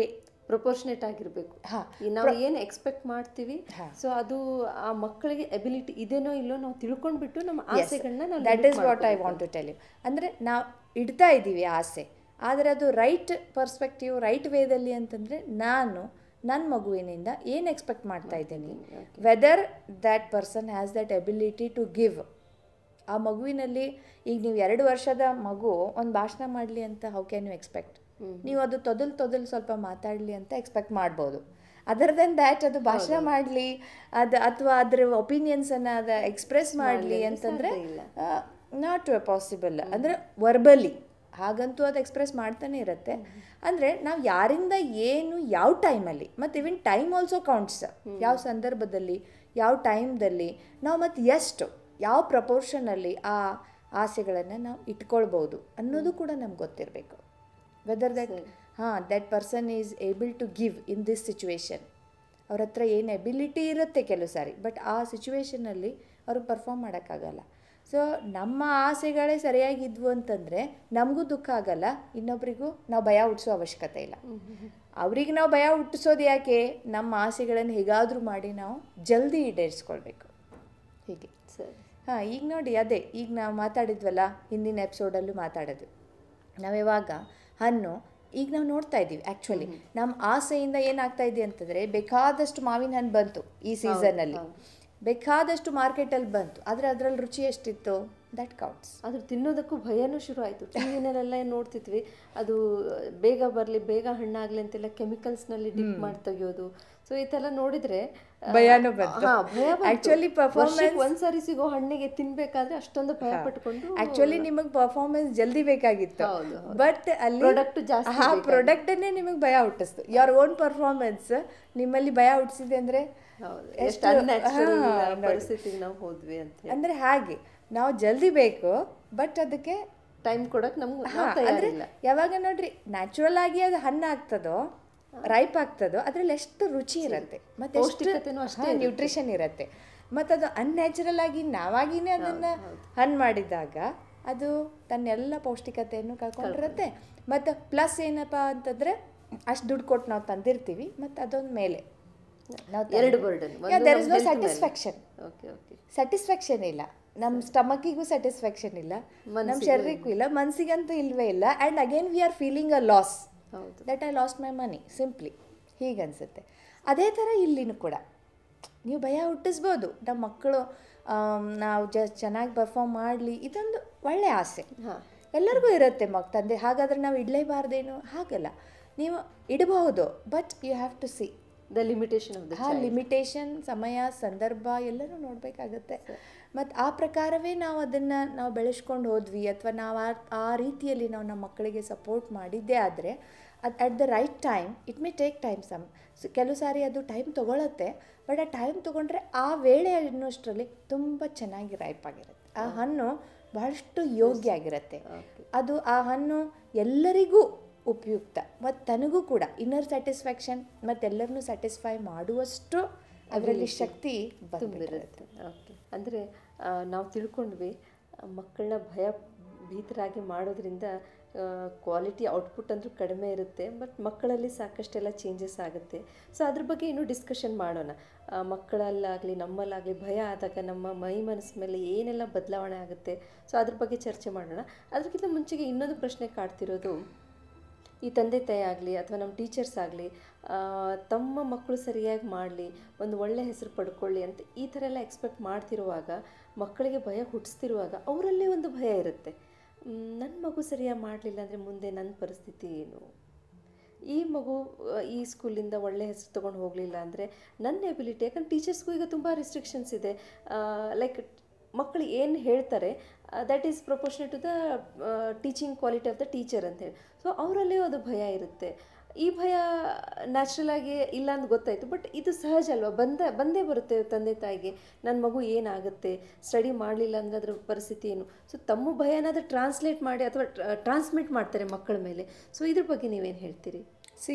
ಪ್ರಪೋರ್ಷನೇಟ್ ಆಗಿರಬೇಕು. ನಾವು ಏನು ಎಕ್ಸ್ಪೆಕ್ಟ್ ಮಾಡ್ತೀವಿ, ಸೊ ಅದು ಆ ಮಕ್ಕಳಿಗೆ ಎಬಿಲಿಟಿ ಇದೇನೋ ಇಲ್ಲೋ ನಾವು ತಿಳ್ಕೊಂಡ್ಬಿಟ್ಟು ನಮ್ಮ ಆಸೆಗಳನ್ನ ನಾವು, that is what I want to tell you. ಅಂದರೆ ನಾವು ಇಡ್ತಾ ಇದ್ದೀವಿ ಆಸೆ, ಆದರೆ ಅದು ರೈಟ್ ಪರ್ಸ್ಪೆಕ್ಟಿವ್, ರೈಟ್ ವೇದಲ್ಲಿ ಅಂತಂದರೆ ನಾನು ನನ್ನ ಮಗುವಿನಿಂದ ಏನು ಎಕ್ಸ್ಪೆಕ್ಟ್ ಮಾಡ್ತಾ ಇದ್ದೀನಿ, whether that person has that ability to give. ಆ ಮಗುವಿನಲ್ಲಿ ಈಗ ನೀವು 2 ವರ್ಷದ ಮಗು ಒಂದು ಭಾಷಣ ಮಾಡಲಿ ಅಂತ ಹೌ ಕ್ಯಾನ್ ಯು ಎಕ್ಸ್ಪೆಕ್ಟ್? ನೀವು ಅದು ತೊದಲು ಸ್ವಲ್ಪ ಮಾತಾಡಲಿ ಅಂತ ಎಕ್ಸ್ಪೆಕ್ಟ್ ಮಾಡ್ಬೋದು. ಅದರ್ ದೆನ್ ದ್ಯಾಟ್ ಅದು ಭಾಷಣ ಮಾಡಲಿ ಅದು ಅಥವಾ ಅದರ ಒಪಿನಿಯನ್ಸನ್ನು ಅದು ಎಕ್ಸ್ಪ್ರೆಸ್ ಮಾಡಲಿ ಅಂತಂದರೆ ನಾಟ್ ಪಾಸಿಬಲ್. ಅಂದರೆ ವರ್ಬಲಿ ಹಾಗಂತೂ ಅದು ಎಕ್ಸ್ಪ್ರೆಸ್ ಮಾಡ್ತಾನೆ ಇರುತ್ತೆ. ಅಂದರೆ ನಾವು ಯಾರಿಂದ ಏನು, ಯಾವ ಟೈಮಲ್ಲಿ, ಮತ್ತು ಇವನ್ ಟೈಮ್ ಆಲ್ಸೋ ಕೌಂಟ್ಸ್. ಯಾವ ಸಂದರ್ಭದಲ್ಲಿ, ಯಾವ ಟೈಮ್ದಲ್ಲಿ ನಾವು ಮತ್ತು ಎಷ್ಟು, ಯಾವ ಪ್ರಪೋರ್ಷನಲ್ಲಿ ಆ ಆಸೆಗಳನ್ನು ನಾವು ಇಟ್ಕೊಳ್ಬೋದು ಅನ್ನೋದು ಕೂಡ ನಮ್ಗೆ ಗೊತ್ತಿರಬೇಕು. Whether that person is able to give in this situation. ಅವ್ರ ಹತ್ರ ಏನು ಎಬಿಲಿಟಿ ಇರುತ್ತೆ ಕೆಲವು ಸಾರಿ, ಬಟ್ ಆ ಸಿಚುವೇಶನಲ್ಲಿ ಅವ್ರಿಗೆ ಪರ್ಫಾರ್ಮ್ ಮಾಡೋಕ್ಕಾಗಲ್ಲ. ಸೊ ನಮ್ಮ ಆಸೆಗಳೇ ಸರಿಯಾಗಿದ್ವು ಅಂತಂದರೆ ನಮಗೂ ದುಃಖ ಆಗಲ್ಲ, ಇನ್ನೊಬ್ರಿಗೂ ನಾವು ಭಯ ಹುಟ್ಟಿಸೋ ಅವಶ್ಯಕತೆ ಇಲ್ಲ. ಅವ್ರಿಗೆ ನಾವು ಭಯ ಹುಟ್ಟಿಸೋದು ಯಾಕೆ? ನಮ್ಮ ಆಸೆಗಳನ್ನು ಹೇಗಾದರೂ ಮಾಡಿ ನಾವು ಜಲ್ದಿ ಈಡೇರಿಸ್ಕೊಳ್ಬೇಕು. ಹೀಗೆ ಸರಿ. ಈಗ ನೋಡಿ, ಅದೇ ಈಗ ನಾವು ಮಾತಾಡಿದ್ವಲ್ಲ, ಹಿಂದಿನ ಎಪಿಸೋಡಲ್ಲೂ ಮಾತಾಡೋದು ನಾವು ಯಾವಾಗ ಹಣ್ಣು, ಈಗ ನಾವು ನೋಡ್ತಾ ಇದ್ದೀವಿ ಆ್ಯಕ್ಚುಲಿ ನಮ್ಮ ಆಸೆಯಿಂದ ಏನಾಗ್ತಾ ಇದೆ ಅಂತಂದರೆ, ಬೇಕಾದಷ್ಟು ಮಾವಿನ ಹಣ್ಣು ಬಂತು ಈ ಸೀಸನ್ನಲ್ಲಿ, ಬೇಕಾದಷ್ಟು ಮಾರ್ಕೆಟಲ್ಲಿ ಬಂತು, ಆದರೆ ಅದರಲ್ಲಿ ರುಚಿ ಎಷ್ಟಿತ್ತು, ದಟ್ ಕೌಂಟ್ಸ್. ಅದ್ರ ತಿನ್ನೋದಕ್ಕೂ ಭಯನೂ ಶುರು ಆಯಿತು. ಟಿವಿನಲ್ಲೆಲ್ಲ ಏನು ನೋಡ್ತಿದ್ವಿ, ಅದು ಬೇಗ ಬರಲಿ, ಬೇಗ ಹಣ್ಣಾಗಲಿ ಅಂತೆಲ್ಲ ಕೆಮಿಕಲ್ಸ್ನಲ್ಲಿ ಡಿಪ್ ಮಾಡಿ ತೆಗಿಯೋದು. ಸೊ ಈ ಥರ ನೋಡಿದರೆ ಭಯನೂ ಬಂತು. ಆ್ಯಕ್ಚುಲಿ ಪರ್ಫಾರ್ಮೆನ್ಸ್ ಒಂದ್ಸರಿ ಸಿಗೋ ಹಣ್ಣಿಗೆ ತಿನ್ಬೇಕಾದ್ರೆ ಅಷ್ಟೊಂದು ಭಯ ಪಟ್ಕೊಂಡು, ಆ್ಯಕ್ಚುಲಿ ನಿಮಗೆ ಪರ್ಫಾರ್ಮೆನ್ಸ್ ಜಲ್ದಿ ಬೇಕಾಗಿತ್ತು, ಬಟ್ ಅಲ್ಲಿ ಪ್ರಾಡಕ್ಟ್ ಜಾಸ್ತಿ, ಆ ಪ್ರಾಡಕ್ಟನ್ನೇ ನಿಮಗೆ ಭಯ ಹುಟ್ಟಿಸ್ತು. ಯುವರ್ ಓನ್ ಪರ್ಫಾರ್ಮೆನ್ಸ್ ನಿಮ್ಮಲ್ಲಿ ಭಯ ಹುಟ್ಟಿಸಿದೆ ಅಂದರೆ ಪರಿಸ್ಥಿತಿಗೆ ನಾವು ಹೋದ್ವಿ ಅಂತ. ಅಂದರೆ ಹಾಗೆ ನಾವು ಜಲ್ದಿ ಬೇಕು, ಬಟ್ ಅದಕ್ಕೆ ಟೈಮ್ ಕೊಡೋಕೆ ನಮ್ಗೆ ಅಂದರೆ ಯಾವಾಗ ನೋಡ್ರಿ ನ್ಯಾಚುರಲ್ ಆಗಿ ಅದು ಹಣ್ಣು ಆಗ್ತದೋ, ರೈಪ್ ಆಗ್ತದೋ, ಅದರಲ್ಲಿ ಎಷ್ಟು ರುಚಿ ಇರುತ್ತೆ, ಮತ್ತು ಎಷ್ಟು ನ್ಯೂಟ್ರಿಷನ್ ಇರುತ್ತೆ. ಮತ್ತು ಅದು ಅನ್ಯಾಚುರಲ್ ಆಗಿ ನಾವಾಗಿನೇ ಅದನ್ನು ಹಣ್ಣು ಮಾಡಿದಾಗ ಅದು ತನ್ನೆಲ್ಲ ಪೌಷ್ಟಿಕತೆಯನ್ನು ಕಳ್ಕೊಂಡಿರುತ್ತೆ. ಮತ್ತು ಪ್ಲಸ್ ಏನಪ್ಪ ಅಂತಂದರೆ, ಅಷ್ಟು ದುಡ್ಡು ಕೊಟ್ಟು ನಾವು ತಂದಿರ್ತೀವಿ, ಮತ್ತು ಅದೊಂದು ಮೇಲೆ ಎರಡು burden, there is no satisfaction. Satisfaction ಇಲ್ಲ, ನಮ್ಮ ಸ್ಟಮಕ್ಕಿಗೂ ಸ್ಯಾಟಿಸ್ಫ್ಯಾಕ್ಷನ್ ಇಲ್ಲ, ನಮ್ಮ ಶರೀರಕ್ಕೂ ಇಲ್ಲ, ಮನಸ್ಸಿಗಂತೂ ಇಲ್ಲವೇ ಇಲ್ಲ. And again we are feeling a loss, that I lost my money simply, ಹೀಗನ್ಸುತ್ತೆ. ಅದೇ ಥರ ಇಲ್ಲಿನೂ ಕೂಡ ನೀವು ಭಯ ಹುಟ್ಟಿಸ್ಬೋದು. ನಮ್ಮ ಮಕ್ಕಳು ನಾವು ಚೆನ್ನಾಗಿ ಪರ್ಫಾರ್ಮ್ ಮಾಡಲಿ, ಇದೊಂದು ಒಳ್ಳೆಯ ಆಸೆ ಎಲ್ಲರಿಗೂ ಇರುತ್ತೆ ತಂದೆ. ಹಾಗಾದರೆ ನಾವು ಇಡಲೇಬಾರ್ದೇನು? ಹಾಗಲ್ಲ, ನೀವು ಇಡಬಹುದು, but you have to see the limitation of the child. Limitation, ಸಮಯ, ಸಂದರ್ಭ ಎಲ್ಲನೂ ನೋಡಬೇಕಾಗತ್ತೆ. ಮತ್ತು ಆ ಪ್ರಕಾರವೇ ನಾವು ಅದನ್ನು ನಾವು ಬೆಳೆಸ್ಕೊಂಡು ಹೋದ್ವಿ, ಅಥವಾ ನಾವು ಆ ರೀತಿಯಲ್ಲಿ ನಾವು ನಮ್ಮ ಮಕ್ಕಳಿಗೆ ಸಪೋರ್ಟ್ ಮಾಡಿದ್ದೇ ಆದರೆ at the right time, it may take time ಕೆಲವು ಸಾರಿ ಅದು ಟೈಮ್ ತೊಗೊಳತ್ತೆ, ಬಟ್ ಆ ಟೈಮ್ ತೊಗೊಂಡ್ರೆ ಆ ವೇಳೆ ಅನ್ನೋಷ್ಟರಲ್ಲಿ ತುಂಬ ಚೆನ್ನಾಗಿ ರೈಪ್ ಆಗಿರುತ್ತೆ. ಆ ಹಣ್ಣು ಬಹಳಷ್ಟು ಯೋಗ್ಯ ಆಗಿರುತ್ತೆ. ಅದು ಆ ಹಣ್ಣು ಎಲ್ಲರಿಗೂ ಉಪಯುಕ್ತ, ಮತ್ತು ತನಗೂ ಕೂಡ ಇನ್ನರ್ ಸ್ಯಾಟಿಸ್ಫ್ಯಾಕ್ಷನ್ ಮತ್ತು ಎಲ್ಲರನ್ನೂ ಸ್ಯಾಟಿಸ್ಫೈ ಮಾಡುವಷ್ಟು ಅದರಲ್ಲಿ ಶಕ್ತಿ ಬಂದಿರುತ್ತೆ. ಓಕೆ, ಅಂದರೆ ನಾವು ತಿಳ್ಕೊಂಡ್ವಿ, ಮಕ್ಕಳನ್ನ ಭೀತರಾಗಿ ಮಾಡೋದ್ರಿಂದ ಕ್ವಾಲಿಟಿ ಔಟ್ಪುಟ್ ಅಂದರೂ ಕಡಿಮೆ ಇರುತ್ತೆ, ಬಟ್ ಮಕ್ಕಳಲ್ಲಿ ಸಾಕಷ್ಟೆಲ್ಲ ಚೇಂಜಸ್ ಆಗುತ್ತೆ. ಸೊ ಅದ್ರ ಬಗ್ಗೆ ಇನ್ನೂ ಡಿಸ್ಕಷನ್ ಮಾಡೋಣ. ಮಕ್ಕಳಲ್ಲಾಗಲಿ ನಮ್ಮಲ್ಲಾಗಲಿ ಭಯ ಆದಾಗ ನಮ್ಮ ಮೈ ಮನಸ್ಸು ಮೇಲೆ ಏನೆಲ್ಲ ಬದಲಾವಣೆ ಆಗುತ್ತೆ, ಸೊ ಅದ್ರ ಬಗ್ಗೆ ಚರ್ಚೆ ಮಾಡೋಣ. ಅದಕ್ಕಿಂತ ಮುಂಚೆಗೆ ಇನ್ನೊಂದು ಪ್ರಶ್ನೆ ಕಾಡ್ತಿರೋದು, ಈ ತಂದೆ ತಾಯಿ ಆಗಲಿ ಅಥವಾ ನಮ್ಮ ಟೀಚರ್ಸ್ ಆಗಲಿ ತಮ್ಮ ಮಕ್ಕಳು ಸರಿಯಾಗಿ ಮಾಡಲಿ, ಒಂದು ಒಳ್ಳೆ ಹೆಸರು ಪಡ್ಕೊಳ್ಳಿ ಅಂತ ಈ ಥರ ಎಲ್ಲ ಎಕ್ಸ್ಪೆಕ್ಟ್ ಮಾಡ್ತಿರುವಾಗ, ಮಕ್ಕಳಿಗೆ ಭಯ ಹುಟ್ಟಿಸ್ತಿರುವಾಗ ಅವರಲ್ಲೇ ಒಂದು ಭಯ ಇರುತ್ತೆ. ನನ್ನ ಮಗು ಸರಿಯಾಗಿ ಮಾಡಲಿಲ್ಲ ಅಂದರೆ ಮುಂದೆ ನನ್ನ ಪರಿಸ್ಥಿತಿ ಏನು, ಈ ಮಗು ಈ ಸ್ಕೂಲಿಂದ ಒಳ್ಳೆ ಹೆಸರು ತೊಗೊಂಡು ಹೋಗಲಿಲ್ಲ ಅಂದರೆ ನನ್ನ ಎಬಿಲಿಟಿ, ಯಾಕಂದ್ರೆ ಟೀಚರ್ಸ್ಗೂ ಈಗ ತುಂಬ ರಿಸ್ಟ್ರಿಕ್ಷನ್ಸ್ ಇದೆ. ಲೈಕ್ ಮಕ್ಕಳು ಏನು ಹೇಳ್ತಾರೆ that is proportionate to the teaching quality of the teacher ಅಂತೇಳಿ. ಸೊ ಅವರಲ್ಲೇ ಅದು ಭಯ ಇರುತ್ತೆ. ಈ ಭಯ ನ್ಯಾಚುರಲ್ ಆಗಿ ಇಲ್ಲ ಅಂತ ಗೊತ್ತಾಯಿತು, ಬಟ್ ಇದು ಸಹಜ ಅಲ್ವಾ, ಬಂದೇ ಬರುತ್ತೆ ತಂದೆ ತಾಯಿಗೆ. ನನ್ನ ಮಗು ಏನಾಗುತ್ತೆ, ಸ್ಟಡಿ ಮಾಡಲಿಲ್ಲ ಅಂದರೆ ಅದ್ರ ಪರಿಸ್ಥಿತಿ ಏನು. ಸೊ ತಮ್ಮ ಭಯನ ಅದು ಟ್ರಾನ್ಸ್ಲೇಟ್ ಮಾಡಿ ಅಥವಾ ಟ್ರಾನ್ಸ್ಮಿಟ್ ಮಾಡ್ತಾರೆ ಮಕ್ಕಳ ಮೇಲೆ. ಸೊ ಇದ್ರ ಬಗ್ಗೆ ನೀವೇನು ಹೇಳ್ತೀರಿ?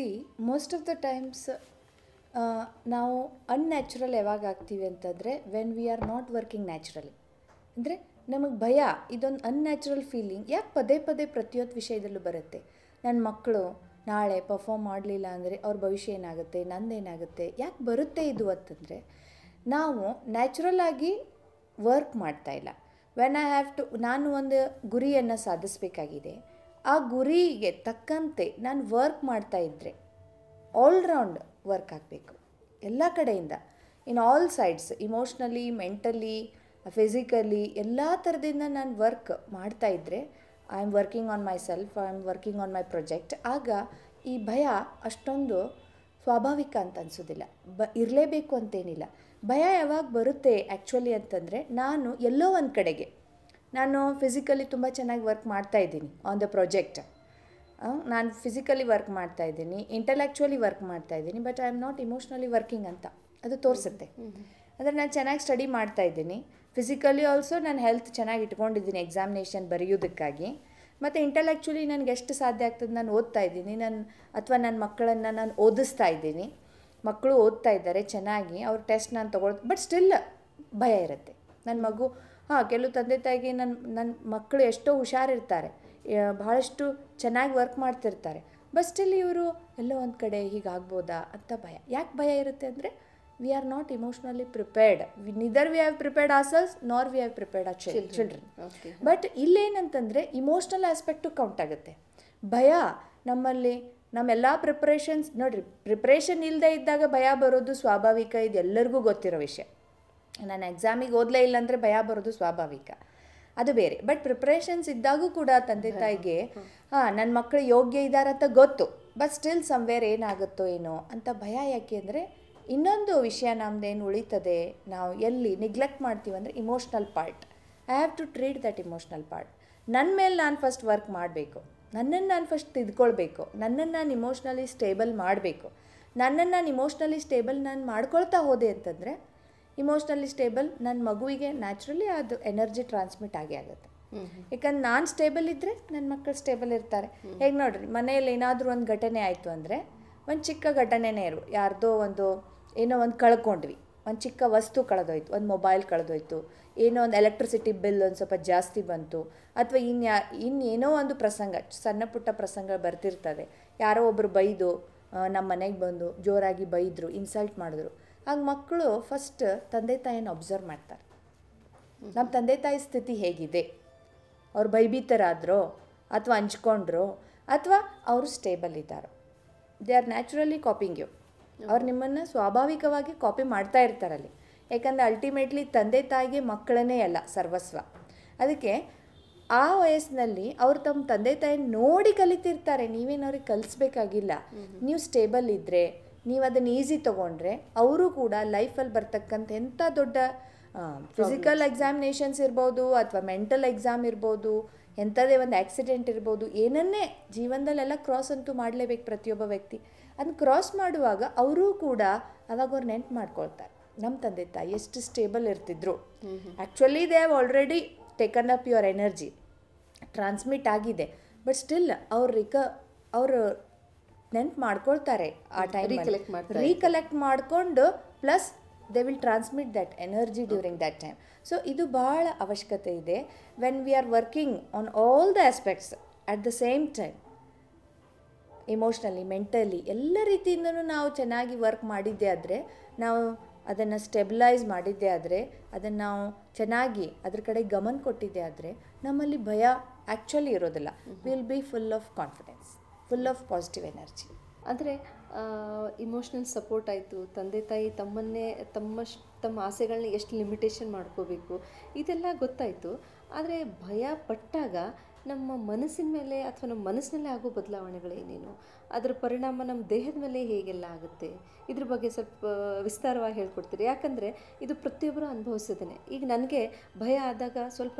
ಮೋಸ್ಟ್ ಆಫ್ ದ ಟೈಮ್ಸ್ ನಾವು ಅನ್ಯಾಚುರಲ್ ಯಾವಾಗ ಆಗ್ತೀವಿ ಅಂತಂದರೆ when we are not working naturally. ಅಂದರೆ ನಮಗೆ ಭಯ, ಇದೊಂದು ಅನ್ಯಾಚುರಲ್ ಫೀಲಿಂಗ್ ಯಾಕೆ ಪದೇ ಪದೇ ಪ್ರತಿಯೊಂದು ವಿಷಯದಲ್ಲೂ ಬರುತ್ತೆ. ನನ್ನ ಮಕ್ಕಳು ನಾಳೆ ಪರ್ಫಾರ್ಮ್ ಮಾಡಲಿಲ್ಲ ಅಂದರೆ ಅವ್ರ ಭವಿಷ್ಯ ಏನಾಗುತ್ತೆ, ನಂದೇನಾಗುತ್ತೆ, ಯಾಕೆ ಬರುತ್ತೆ ಇದು ಅಂತಂದರೆ ನಾವು ನ್ಯಾಚುರಲ್ ಆಗಿ ವರ್ಕ್ ಮಾಡ್ತಾಯಿಲ್ಲ. ವೆನ್ ಐ ಹ್ಯಾವ್ ಟು, ನಾನು ಒಂದು ಗುರಿಯನ್ನು ಸಾಧಿಸಬೇಕಾಗಿದೆ, ಆ ಗುರಿಗೆ ತಕ್ಕಂತೆ ನಾನು ವರ್ಕ್ ಮಾಡ್ತಾಯಿದ್ರೆ ಆಲ್ರೌಂಡ್ ವರ್ಕ್ ಆಗಬೇಕು ಎಲ್ಲ ಕಡೆಯಿಂದ, in all sides, emotionally, mentally, physically, ಎಲ್ಲ ಥರದಿಂದ ನಾನು ವರ್ಕ್ ಮಾಡ್ತಾಯಿದ್ರೆ I am working on my self, I am working on my project. ಆಗ ಈ ಭಯ ಅಷ್ಟೊಂದು ಸ್ವಾಭಾವಿಕ ಅಂತ ಅನಿಸೋದಿಲ್ಲ. ಇರಲೇಬೇಕು ಅಂತೇನಿಲ್ಲ. ಭಯ ಯಾವಾಗ ಬರುತ್ತೆ ಆ್ಯಕ್ಚುಲಿ ಅಂತಂದರೆ, ನಾನು ಎಲ್ಲೋ ಒಂದು ಕಡೆಗೆ ನಾನು ಫಿಸಿಕಲಿ ತುಂಬ ಚೆನ್ನಾಗಿ ವರ್ಕ್ ಮಾಡ್ತಾಯಿದ್ದೀನಿ ಆನ್ ದ ಪ್ರೊಜೆಕ್ಟ್, ನಾನು ಫಿಸಿಕಲಿ ವರ್ಕ್ ಮಾಡ್ತಾಯಿದ್ದೀನಿ, ಇಂಟೆಲೆಕ್ಚುಲಿ ವರ್ಕ್ ಮಾಡ್ತಾಯಿದ್ದೀನಿ, but I am not emotionally working ಅಂತ ಅದು ತೋರಿಸುತ್ತೆ. ಅಂದರೆ ನಾನು ಚೆನ್ನಾಗಿ ಸ್ಟಡಿ ಮಾಡ್ತಾಯಿದ್ದೀನಿ, ಫಿಸಿಕಲಿ ಆಲ್ಸೋ ನಾನು ಹೆಲ್ತ್ ಚೆನ್ನಾಗಿ ಇಟ್ಕೊಂಡಿದ್ದೀನಿ ಎಕ್ಸಾಮಿನೇಷನ್ ಬರೆಯೋದಕ್ಕಾಗಿ, ಮತ್ತು ಇಂಟೆಲೆಕ್ಚುಲಿ ನನಗೆ ಎಷ್ಟು ಸಾಧ್ಯ ಆಗ್ತದೆ ನಾನು ಓದ್ತಾ ಇದ್ದೀನಿ, ಅಥವಾ ನನ್ನ ಮಕ್ಕಳನ್ನು ನಾನು ಓದಿಸ್ತಾ ಇದ್ದೀನಿ, ಮಕ್ಕಳು ಓದ್ತಾ ಇದ್ದಾರೆ ಚೆನ್ನಾಗಿ, ಅವ್ರ ಟೆಸ್ಟ್ ನಾನು ತೊಗೊಳ್ತೀನಿ, ಬಟ್ ಸ್ಟಿಲ್ ಭಯ ಇರುತ್ತೆ. ನನ್ನ ಮಗು ಕೆಲವು ತಂದೆ ತಾಯಿಗೆ ನನ್ನ ಮಕ್ಕಳು ಎಷ್ಟೋ ಹುಷಾರಿರ್ತಾರೆ, ಭಾಳಷ್ಟು ಚೆನ್ನಾಗಿ ವರ್ಕ್ ಮಾಡ್ತಿರ್ತಾರೆ, ಬಟ್ ಸ್ಟಿಲ್ ಇವರು ಎಲ್ಲೋ ಒಂದು ಕಡೆ ಹೀಗಾಗ್ಬೋದಾ ಅಂತ ಭಯ. ಯಾಕೆ ಭಯ ಇರುತ್ತೆ ಅಂದರೆ we are not emotionally prepared. Neither we have prepared our selves nor we have prepared our children. But ಇಲ್ಲೇನಂತಂದರೆ ಇಮೋಷ್ನಲ್ ಆಸ್ಪೆಕ್ಟು ಕೌಂಟ್ ಆಗುತ್ತೆ. ಭಯ ನಮ್ಮಲ್ಲಿ ನಮ್ಮೆಲ್ಲ ಪ್ರಿಪ್ರೇಷನ್ಸ್ ನೋಡಿರಿ, ಪ್ರಿಪ್ರೇಷನ್ ಇಲ್ಲದೆ ಇದ್ದಾಗ ಭಯ ಬರೋದು ಸ್ವಾಭಾವಿಕ, ಇದು ಎಲ್ಲರಿಗೂ ಗೊತ್ತಿರೋ ವಿಷಯ. ನಾನು ಎಕ್ಸಾಮಿಗೆ ಓದಲೇ ಇಲ್ಲ ಅಂದರೆ ಭಯ ಬರೋದು ಸ್ವಾಭಾವಿಕ, ಅದು ಬೇರೆ. ಬಟ್ ಪ್ರಿಪ್ರೇಷನ್ಸ್ ಇದ್ದಾಗೂ ಕೂಡ ತಂದೆ ತಾಯಿಗೆ ನನ್ನ ಮಕ್ಕಳು ಯೋಗ್ಯ ಇದ್ದಾರೆ ಅಂತ ಗೊತ್ತು, ಬಟ್ ಸ್ಟಿಲ್ ಸಮ್ವೇರ್ ಏನಾಗುತ್ತೋ ಏನೋ ಅಂತ ಭಯ. ಯಾಕೆ ಅಂದರೆ ಇನ್ನೊಂದು ವಿಷಯ ನಮ್ಮದೇನು ಉಳಿತದೆ, ನಾವು ಎಲ್ಲಿ ನೆಗ್ಲೆಕ್ಟ್ ಮಾಡ್ತೀವಿ ಅಂದರೆ emotional part. I have to treat that emotional part. ನನ್ನ ಮೇಲೆ ನಾನು ಫಸ್ಟ್ ವರ್ಕ್ ಮಾಡಬೇಕು, ನನ್ನನ್ನು ನಾನು ಫಸ್ಟ್ ತಿದ್ಕೊಳ್ಬೇಕು, ನನ್ನನ್ನು ನಾನು ಇಮೋಷ್ನಲಿ ಸ್ಟೇಬಲ್ ಮಾಡಬೇಕು. ನನ್ನನ್ನು ನಾನು ಇಮೋಷ್ನಲಿ ಸ್ಟೇಬಲ್ ನಾನು ಮಾಡ್ಕೊಳ್ತಾ ಹೋದೆ ಅಂತಂದರೆ ಇಮೋಷ್ನಲಿ ಸ್ಟೇಬಲ್ ನನ್ನ ಮಗುವಿಗೆ ನ್ಯಾಚುರಲಿ ಅದು ಎನರ್ಜಿ ಟ್ರಾನ್ಸ್ಮಿಟ್ ಆಗೇ ಆಗುತ್ತೆ. ಯಾಕಂದ್ರೆ ನಾನು ಸ್ಟೇಬಲ್ ಇದ್ದರೆ ನನ್ನ ಮಕ್ಕಳು ಸ್ಟೇಬಲ್ ಇರ್ತಾರೆ. ಹೇಗೆ ನೋಡಿರಿ, ಮನೆಯಲ್ಲಿ ಏನಾದರೂ ಒಂದು ಘಟನೆ ಆಯಿತು ಅಂದರೆ, ಒಂದು ಚಿಕ್ಕ ಘಟನೆನೇ ಯಾರ್ದೋ ಏನೋ ಒಂದು ಕಳ್ಕೊಂಡ್ವಿ, ಒಂದು ಚಿಕ್ಕ ವಸ್ತು ಕಳೆದೋಯ್ತು, ಒಂದು ಮೊಬೈಲ್ ಕಳೆದೋಯ್ತು, ಏನೋ ಒಂದು ಎಲೆಕ್ಟ್ರಿಸಿಟಿ ಬಿಲ್ ಒಂದು ಸ್ವಲ್ಪ ಜಾಸ್ತಿ ಬಂತು, ಅಥವಾ ಇನ್ನೇನೋ ಒಂದು ಪ್ರಸಂಗ, ಸಣ್ಣ ಪುಟ್ಟ ಪ್ರಸಂಗ ಬರ್ತಿರ್ತದೆ. ಯಾರೋ ಒಬ್ಬರು ಬೈದು ನಮ್ಮ ಮನೆಗೆ ಬಂದು ಜೋರಾಗಿ ಬೈದರು, ಇನ್ಸಲ್ಟ್ ಮಾಡಿದ್ರು. ಆಗ ಮಕ್ಕಳು ಫಸ್ಟ್ ತಂದೆ ತಾಯಿಯನ್ನು ಅಬ್ಸರ್ವ್ ಮಾಡ್ತಾರೆ. ನಮ್ಮ ತಂದೆ ತಾಯಿ ಸ್ಥಿತಿ ಹೇಗಿದೆ, ಅವ್ರು ಭಯಭೀತರಾದರೋ ಅಥವಾ ಹಂಚ್ಕೊಂಡ್ರೋ ಅಥವಾ ಅವರು ಸ್ಟೇಬಲ್ ಇದ್ದಾರೋ. They are naturally coping you. ಅವ್ರು ನಿಮ್ಮನ್ನು ಸ್ವಾಭಾವಿಕವಾಗಿ ಕಾಪಿ ಮಾಡ್ತಾ ಇರ್ತಾರಲ್ಲಿ. ಯಾಕಂದರೆ ಅಲ್ಟಿಮೇಟ್ಲಿ ತಂದೆ ತಾಯಿಗೆ ಮಕ್ಕಳನ್ನೇ ಅಲ್ಲ ಸರ್ವಸ್ವ. ಅದಕ್ಕೆ ಆ ವಯಸ್ಸಿನಲ್ಲಿ ಅವರು ತಮ್ಮ ತಂದೆ ತಾಯಿ ನೋಡಿ ಕಲಿತಿರ್ತಾರೆ. ನೀವೇನು ಅವ್ರಿಗೆ ಕಲಿಸ್ಬೇಕಾಗಿಲ್ಲ. ನೀವು ಸ್ಟೇಬಲ್ ಇದ್ದರೆ, ನೀವು ಅದನ್ನು ಈಸಿ ತೊಗೊಂಡ್ರೆ, ಅವರು ಕೂಡ ಲೈಫಲ್ಲಿ ಬರ್ತಕ್ಕಂಥ ಎಂಥ ದೊಡ್ಡ ಫಿಸಿಕಲ್ ಎಕ್ಸಾಮಿನೇಷನ್ಸ್ ಇರ್ಬೋದು ಅಥವಾ ಮೆಂಟಲ್ ಎಕ್ಸಾಮ್ ಇರ್ಬೋದು, ಎಂಥದೇ ಒಂದು ಆ್ಯಕ್ಸಿಡೆಂಟ್ ಇರ್ಬೋದು, ಏನನ್ನೇ ಜೀವನದಲ್ಲೆಲ್ಲ ಕ್ರಾಸ್ ಅಂತೂ ಮಾಡಲೇಬೇಕು ಪ್ರತಿಯೊಬ್ಬ ವ್ಯಕ್ತಿ. ಅದನ್ನು ಕ್ರಾಸ್ ಮಾಡುವಾಗ ಅವರೂ ಕೂಡ ಅವಾಗ ಅವ್ರು ನೆನ್ಪು ಮಾಡ್ಕೊಳ್ತಾರೆ, ನಮ್ಮ ತಂದೆ ತಾಯಿ ಎಷ್ಟು ಸ್ಟೇಬಲ್ ಇರ್ತಿದ್ರು. Actually they have already taken up your energy, transmit ಆಗಿದೆ, ಬಟ್ ಸ್ಟಿಲ್ ಅವರು ನೆನ್ಪು ಮಾಡ್ಕೊಳ್ತಾರೆ ಆ ಟೈಮ್, ರೀಕಲೆಕ್ಟ್ ಮಾಡಿಕೊಂಡು plus they will transmit that energy during that time. So ಇದು ಭಾಳ ಅವಶ್ಯಕತೆ ಇದೆ when we are working on all the aspects at the same time. Emotionally, mentally ಎಲ್ಲ ರೀತಿಯಿಂದನೂ ನಾವು ಚೆನ್ನಾಗಿ ವರ್ಕ್ ಮಾಡಿದ್ದೇ ಆದರೆ, ನಾವು ಅದನ್ನು ಸ್ಟೆಬಿಲೈಸ್ ಮಾಡಿದ್ದೇ ಆದರೆ, ಅದನ್ನು ನಾವು ಚೆನ್ನಾಗಿ ಅದ್ರ ಕಡೆ ಗಮನ ಕೊಟ್ಟಿದ್ದೇ ಆದರೆ, ನಮ್ಮಲ್ಲಿ ಭಯ ಆ್ಯಕ್ಚುಲಿ ಇರೋದಿಲ್ಲ. Will be full of confidence, full of positive energy. ಅಂದರೆ ಇಮೋಷ್ನಲ್ ಸಪೋರ್ಟ್ ಆಯಿತು, ತಂದೆ ತಾಯಿ ತಮ್ಮ ಆಸೆಗಳನ್ನ ಎಷ್ಟು ಲಿಮಿಟೇಷನ್ ಮಾಡ್ಕೋಬೇಕು ಇದೆಲ್ಲ ಗೊತ್ತಾಯಿತು. ಆದರೆ ಭಯ ಪಟ್ಟಾಗ ನಮ್ಮ ಮನಸ್ಸಿನ ಮೇಲೆ ಅಥವಾ ನಮ್ಮ ಮನಸ್ಸಿನಲ್ಲೇ ಆಗೋ ಬದಲಾವಣೆಗಳೇನೇನು, ಅದರ ಪರಿಣಾಮ ನಮ್ಮ ದೇಹದ ಮೇಲೆ ಹೇಗೆಲ್ಲ ಆಗುತ್ತೆ, ಇದ್ರ ಬಗ್ಗೆ ಸ್ವಲ್ಪ ವಿಸ್ತಾರವಾಗಿ ಹೇಳ್ಕೊಡ್ತೀರಿ. ಯಾಕಂದರೆ ಇದು ಪ್ರತಿಯೊಬ್ಬರು ಅನುಭವಿಸೋದೇ. ಈಗ ನನಗೆ ಭಯ ಆದಾಗ ಸ್ವಲ್ಪ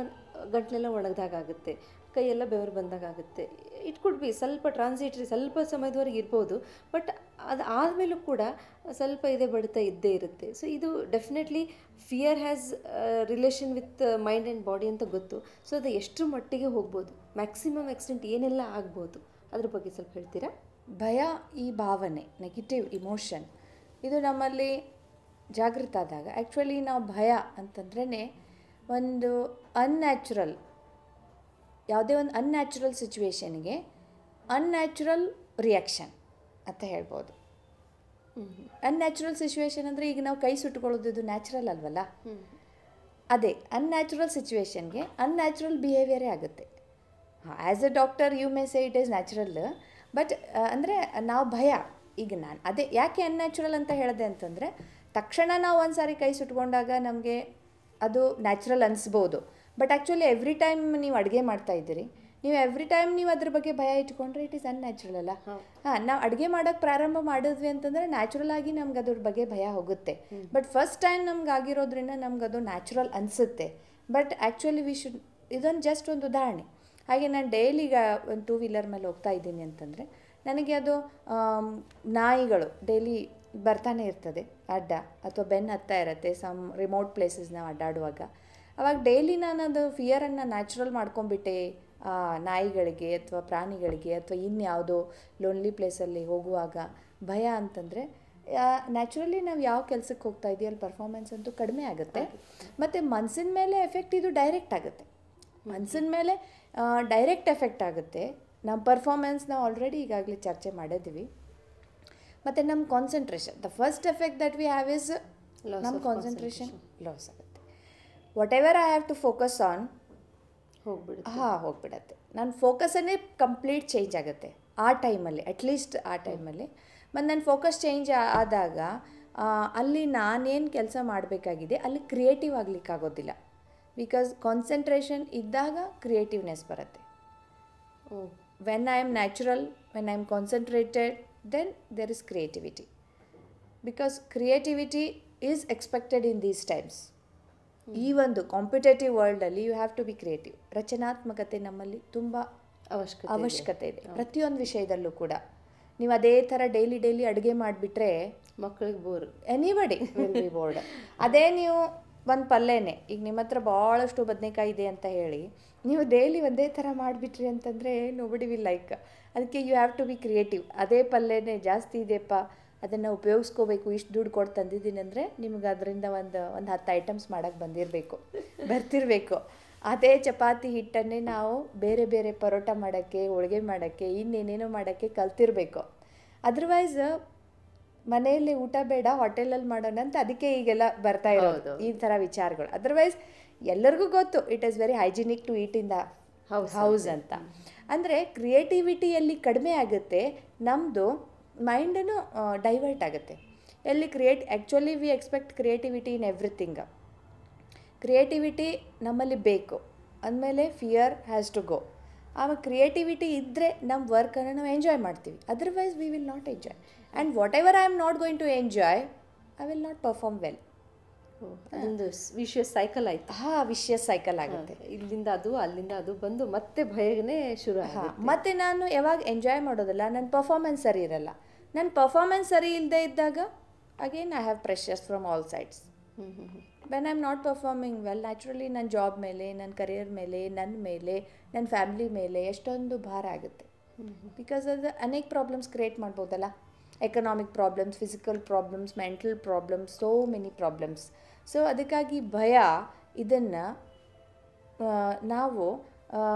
ಗಂಟಲೆಲ್ಲ ಒಣಗ್ದಾಗುತ್ತೆ, ಕೈಯೆಲ್ಲ ಬೆವರು ಬಂದಾಗುತ್ತೆ. ಇಟ್ ಕುಡ್ ಬಿ ಸ್ವಲ್ಪ ಟ್ರಾನ್ಸಿಟ್ರಿ, ಸ್ವಲ್ಪ ಸಮಯದವರೆಗೆ ಇರ್ಬೋದು, ಬಟ್ ಅದು ಆದಮೇಲೂ ಕೂಡ ಸ್ವಲ್ಪ ಇದೇ ಬಡಿತ ಇದ್ದೇ ಇರುತ್ತೆ. ಸೊ ಇದು definitely fear has relation with mind and body ಅಂತ ಗೊತ್ತು. ಸೊ ಅದು ಎಷ್ಟು ಮಟ್ಟಿಗೆ ಹೋಗ್ಬೋದು, ಮ್ಯಾಕ್ಸಿಮಮ್ ಎಕ್ಸ್ಟೆಂಟ್ ಏನೆಲ್ಲ ಆಗ್ಬೋದು, ಅದ್ರ ಬಗ್ಗೆ ಸ್ವಲ್ಪ ಹೇಳ್ತೀರಾ? ಭಯ ಈ ಭಾವನೆ, ನೆಗೆಟಿವ್ ಇಮೋಷನ್, ಇದು ನಮ್ಮಲ್ಲಿ ಜಾಗೃತ ಆದಾಗ ಆ್ಯಕ್ಚುಲಿ ನಾವು ಭಯ ಅಂತಂದ್ರೇ ಒಂದು ಅನ್ಯಾಚುರಲ್, ಯಾವುದೇ ಒಂದು ಅನ್ಯಾಚುರಲ್ ಸಿಚುವೇಶನ್ಗೆ ಅನ್ಯಾಚುರಲ್ ರಿಯಾಕ್ಷನ್ ಅಂತ ಹೇಳ್ಬೋದು. ಅನ್ಯಾಚುರಲ್ ಸಿಚುವೇಶನ್ ಅಂದರೆ ಈಗ ನಾವು ಕೈ ಸುಟ್ಕೊಳ್ಳೋದು ಇದು ನ್ಯಾಚುರಲ್ ಅಲ್ವಲ್ಲ, ಅದೇ ಅನ್ಯಾಚುರಲ್ ಸಿಚುವೇಶನ್ಗೆ ಅನ್ಯಾಚುರಲ್ ಬಿಹೇವಿಯರೇ ಆಗುತ್ತೆ. As a doctor you may say it is natural, but ಅಂದರೆ ನಾವು ಭಯ, ಈಗ ನಾನು ಅದೇ ಯಾಕೆ ಅನ್ಯಾಚುರಲ್ ಅಂತ ಹೇಳಿದೆ ಅಂತಂದರೆ, ತಕ್ಷಣ ನಾವು ಒಂದು ಸಾರಿ ಕೈ ಸುಟ್ಕೊಂಡಾಗ ನಮಗೆ ಅದು ನ್ಯಾಚುರಲ್ ಅನಿಸ್ಬೋದು, ಬಟ್ ಆ್ಯಕ್ಚುಲಿ ಎವ್ರಿ ಟೈಮ್ ನೀವು ಅಡುಗೆ ಮಾಡ್ತಾಯಿದ್ದೀರಿ, ನೀವು ಎವ್ರಿ ಟೈಮ್ ನೀವು ಅದ್ರ ಬಗ್ಗೆ ಭಯ ಇಟ್ಕೊಂಡ್ರೆ ಇಟ್ ಈಸ್ ಅನ್ಯಾಚುರಲ್ ಅಲ್ಲ. ನಾವು ಅಡುಗೆ ಮಾಡೋಕ್ಕೆ ಪ್ರಾರಂಭ ಮಾಡಿದ್ವಿ ಅಂತಂದರೆ ನ್ಯಾಚುರಲ್ ಆಗಿ ನಮ್ಗೆ ಅದ್ರ ಬಗ್ಗೆ ಭಯ ಹೋಗುತ್ತೆ, ಬಟ್ ಫಸ್ಟ್ ಟೈಮ್ ನಮ್ಗೆ ಆಗಿರೋದ್ರಿಂದ ನಮ್ಗೆ ಅದು ನ್ಯಾಚುರಲ್ ಅನಿಸುತ್ತೆ. ಬಟ್ ಆ್ಯಕ್ಚುಲಿ ವಿ ಶುಡ್, ಇದೊಂದು ಜಸ್ಟ್ ಒಂದು ಉದಾಹರಣೆ. ಹಾಗೆ ನಾನು ಡೈಲಿಗ ಒಂದು 2 ವೀಲರ್ ಮೇಲೆ ಹೋಗ್ತಾ ಇದ್ದೀನಿ ಅಂತಂದರೆ ನನಗೆ ಅದು ನಾಯಿಗಳು ಡೈಲಿ ಬರ್ತಾನೆ ಇರ್ತದೆ ಅಡ್ಡ, ಅಥವಾ ಬೆನ್ನು ಹತ್ತಾ ಇರುತ್ತೆ ಸಮ್ ರಿಮೋಟ್ ಪ್ಲೇಸಸ್ ನಾವು ಅಡ್ಡಾಡುವಾಗ. ಅವಾಗ ಡೈಲಿ ನಾನು ಅದು ಫಿಯರನ್ನು ನ್ಯಾಚುರಲ್ ಮಾಡ್ಕೊಂಡ್ಬಿಟ್ಟೆ ನಾಯಿಗಳಿಗೆ ಅಥವಾ ಪ್ರಾಣಿಗಳಿಗೆ ಅಥವಾ ಇನ್ಯಾವುದೋ ಲೋನ್ಲಿ ಪ್ಲೇಸಲ್ಲಿ ಹೋಗುವಾಗ. ಭಯ ಅಂತಂದರೆ ನ್ಯಾಚುರಲಿ ನಾವು ಯಾವ ಕೆಲಸಕ್ಕೆ ಹೋಗ್ತಾ ಇದೀವಿ ಅಲ್ಲಿ ಪರ್ಫಾರ್ಮೆನ್ಸ್ ಅಂತೂ ಕಡಿಮೆ ಆಗುತ್ತೆ, ಮತ್ತು ಮನಸ್ಸಿನ ಮೇಲೆ ಎಫೆಕ್ಟ್ ಇದು ಡೈರೆಕ್ಟ್ ಆಗುತ್ತೆ. ಮನಸ್ಸಿನ ಮೇಲೆ ಡೈರೆಕ್ಟ್ ಎಫೆಕ್ಟ್ ಆಗುತ್ತೆ. ನಮ್ಮ ಪರ್ಫಾರ್ಮೆನ್ಸ್ ನಾವು ಆಲ್ರೆಡಿ ಈಗಾಗಲೇ ಚರ್ಚೆ ಮಾಡಿದ್ದೀವಿ. ಮತ್ತು ನಮ್ಮ concentration, the first effect that we have is ನಮ್ಮ ಕಾನ್ಸಂಟ್ರೇಷನ್ ಲಾಸ್ ಆಗುತ್ತೆ. Whatever I have to focus on ಹೋಗ್ಬಿಡತ್ತೆ. ನನ್ನ ಫೋಕಸನ್ನೇ ಕಂಪ್ಲೀಟ್ ಚೇಂಜ್ ಆಗುತ್ತೆ ಆ ಟೈಮಲ್ಲಿ, ಅಟ್ಲೀಸ್ಟ್ ಆ ಟೈಮಲ್ಲಿ. ಮತ್ತು ನನ್ನ ಫೋಕಸ್ ಚೇಂಜ್ ಆದಾಗ ಅಲ್ಲಿ ನಾನೇನು ಕೆಲಸ ಮಾಡಬೇಕಾಗಿದೆ ಅಲ್ಲಿ ಕ್ರಿಯೇಟಿವ್ ಆಗಲಿಕ್ಕಾಗೋದಿಲ್ಲ. ಬಿಕಾಸ್ ಕಾನ್ಸಂಟ್ರೇಷನ್ ಇದ್ದಾಗ ಕ್ರಿಯೇಟಿವ್ನೆಸ್ ಬರುತ್ತೆ. When I am natural, when I am concentrated, then there is creativity, because creativity is expected in these times. ಈ ಒಂದು ಕಾಂಪಿಟೇಟಿವ್ ವರ್ಲ್ಡಲ್ಲಿ you have to be creative. ರಚನಾತ್ಮಕತೆ ನಮ್ಮಲ್ಲಿ ತುಂಬ ಅವಶ್ಯಕತೆ ಇದೆ ಪ್ರತಿಯೊಂದು ವಿಷಯದಲ್ಲೂ ಕೂಡ. ನೀವು ಅದೇ ಥರ ಡೈಲಿ ಅಡುಗೆ ಮಾಡಿಬಿಟ್ರೆ ಮಕ್ಕಳಿಗೆ bore, anybody will be board. ಅದೇ ನೀವು ಒಂದು ಪಲ್ಯನೇ, ಈಗ ನಿಮ್ಮ ಹತ್ರ ಭಾಳಷ್ಟು ಬದನೆಕಾಯಿ ಇದೆ ಅಂತ ಹೇಳಿ ನೀವು ಡೈಲಿ ಒಂದೇ ಥರ ಮಾಡಿಬಿಟ್ರಿ ಅಂತಂದರೆ ನೋಬಡಿ ವಿಲ್ ಲೈಕ್. ಅದಕ್ಕೆ you have to be creative. ಅದೇ ಪಲ್ಯನೇ ಜಾಸ್ತಿ ಇದೆಯಪ್ಪ, ಅದನ್ನು ಉಪಯೋಗಿಸ್ಕೋಬೇಕು, ಇಷ್ಟು ದುಡ್ಡು ಕೊಟ್ಟು ತಂದಿದ್ದೀನಿ ಅಂದರೆ ನಿಮ್ಗೆ ಅದರಿಂದ ಒಂದು 10 ಐಟಮ್ಸ್ ಮಾಡೋಕ್ಕೆ ಬರ್ತಿರಬೇಕು. ಅದೇ ಚಪಾತಿ ಹಿಟ್ಟನ್ನೇ ನಾವು ಬೇರೆ ಬೇರೆ ಪರೋಟ ಮಾಡೋಕ್ಕೆ, ಹೋಳಿಗೆ ಮಾಡೋಕ್ಕೆ, ಇನ್ನೇನೇನೋ ಮಾಡೋಕ್ಕೆ ಕಲ್ತಿರಬೇಕು. ಅದರ್ವೈಸ್ ಮನೆಯಲ್ಲಿ ಊಟ ಬೇಡ ಹೋಟೆಲಲ್ಲಿ ಮಾಡೋಣ ಅಂತ ಅದಕ್ಕೆ ಈಗೆಲ್ಲ ಬರ್ತಾ ಇರೋದು ಈ ಥರ ವಿಚಾರಗಳು. ಅದರ್ವೈಸ್ ಎಲ್ಲರಿಗೂ ಗೊತ್ತು it is very hygienic to eat in the house ಅಂತ. ಅಂದರೆ ಕ್ರಿಯೇಟಿವಿಟಿಯಲ್ಲಿ ಕಡಿಮೆ ಆಗುತ್ತೆ, ನಮ್ಮದು ಮೈಂಡನ್ನು ಡೈವರ್ಟ್ ಆಗುತ್ತೆ. ಎಲ್ಲಿ actually we expect creativity in everything. Creativity ನಮ್ಮಲ್ಲಿ ಬೇಕು ಅಂದಮೇಲೆ ಫಿಯರ್ ಹ್ಯಾಸ್ ಟು ಗೋ. ಆಮೇಲೆ ಕ್ರಿಯೇಟಿವಿಟಿ ಇದ್ದರೆ ನಮ್ಮ ವರ್ಕನ್ನು ನಾವು ಎಂಜಾಯ್ ಮಾಡ್ತೀವಿ. Otherwise we will not enjoy. And whatever I am not going to enjoy, I will not perform well. ಅದೊಂದು vicious cycle ಆಯ್ತು. ವಿಷಯಸ್ ಸೈಕಲ್ ಆಗುತ್ತೆ. ಇಲ್ಲಿಂದ ಅದು ಅಲ್ಲಿಂದ ಅದು ಬಂದು ಮತ್ತೆ ಭಯನೇ ಶುರು. ಮತ್ತು ನಾನು ಯಾವಾಗ ಎಂಜಾಯ್ ಮಾಡೋದಿಲ್ಲ, ನನ್ನ ಪರ್ಫಾರ್ಮೆನ್ಸ್ ಸರಿ ಇರಲ್ಲ. ನನ್ನ ಪರ್ಫಾರ್ಮೆನ್ಸ್ ಸರಿ ಇಲ್ಲದೆ ಇದ್ದಾಗ again I have pressures from all sides. When I am not performing well, naturally ನನ್ನ ಜಾಬ್ ಮೇಲೆ, ನನ್ನ ಕರಿಯರ್ ಮೇಲೆ, ನನ್ನ ಮೇಲೆ, ನನ್ನ ಫ್ಯಾಮಿಲಿ ಮೇಲೆ ಎಷ್ಟೊಂದು ಭಾರ ಆಗುತ್ತೆ. ಬಿಕಾಸ್ ಅದು ಅನೇಕ ಪ್ರಾಬ್ಲಮ್ಸ್ ಕ್ರಿಯೇಟ್ ಮಾಡ್ಬೋದಲ್ಲ. Economic problems, physical problems, mental problems, so many problems. So ಅದಕ್ಕಾಗಿ ಭಯ ಇದನ್ನು ನಾವು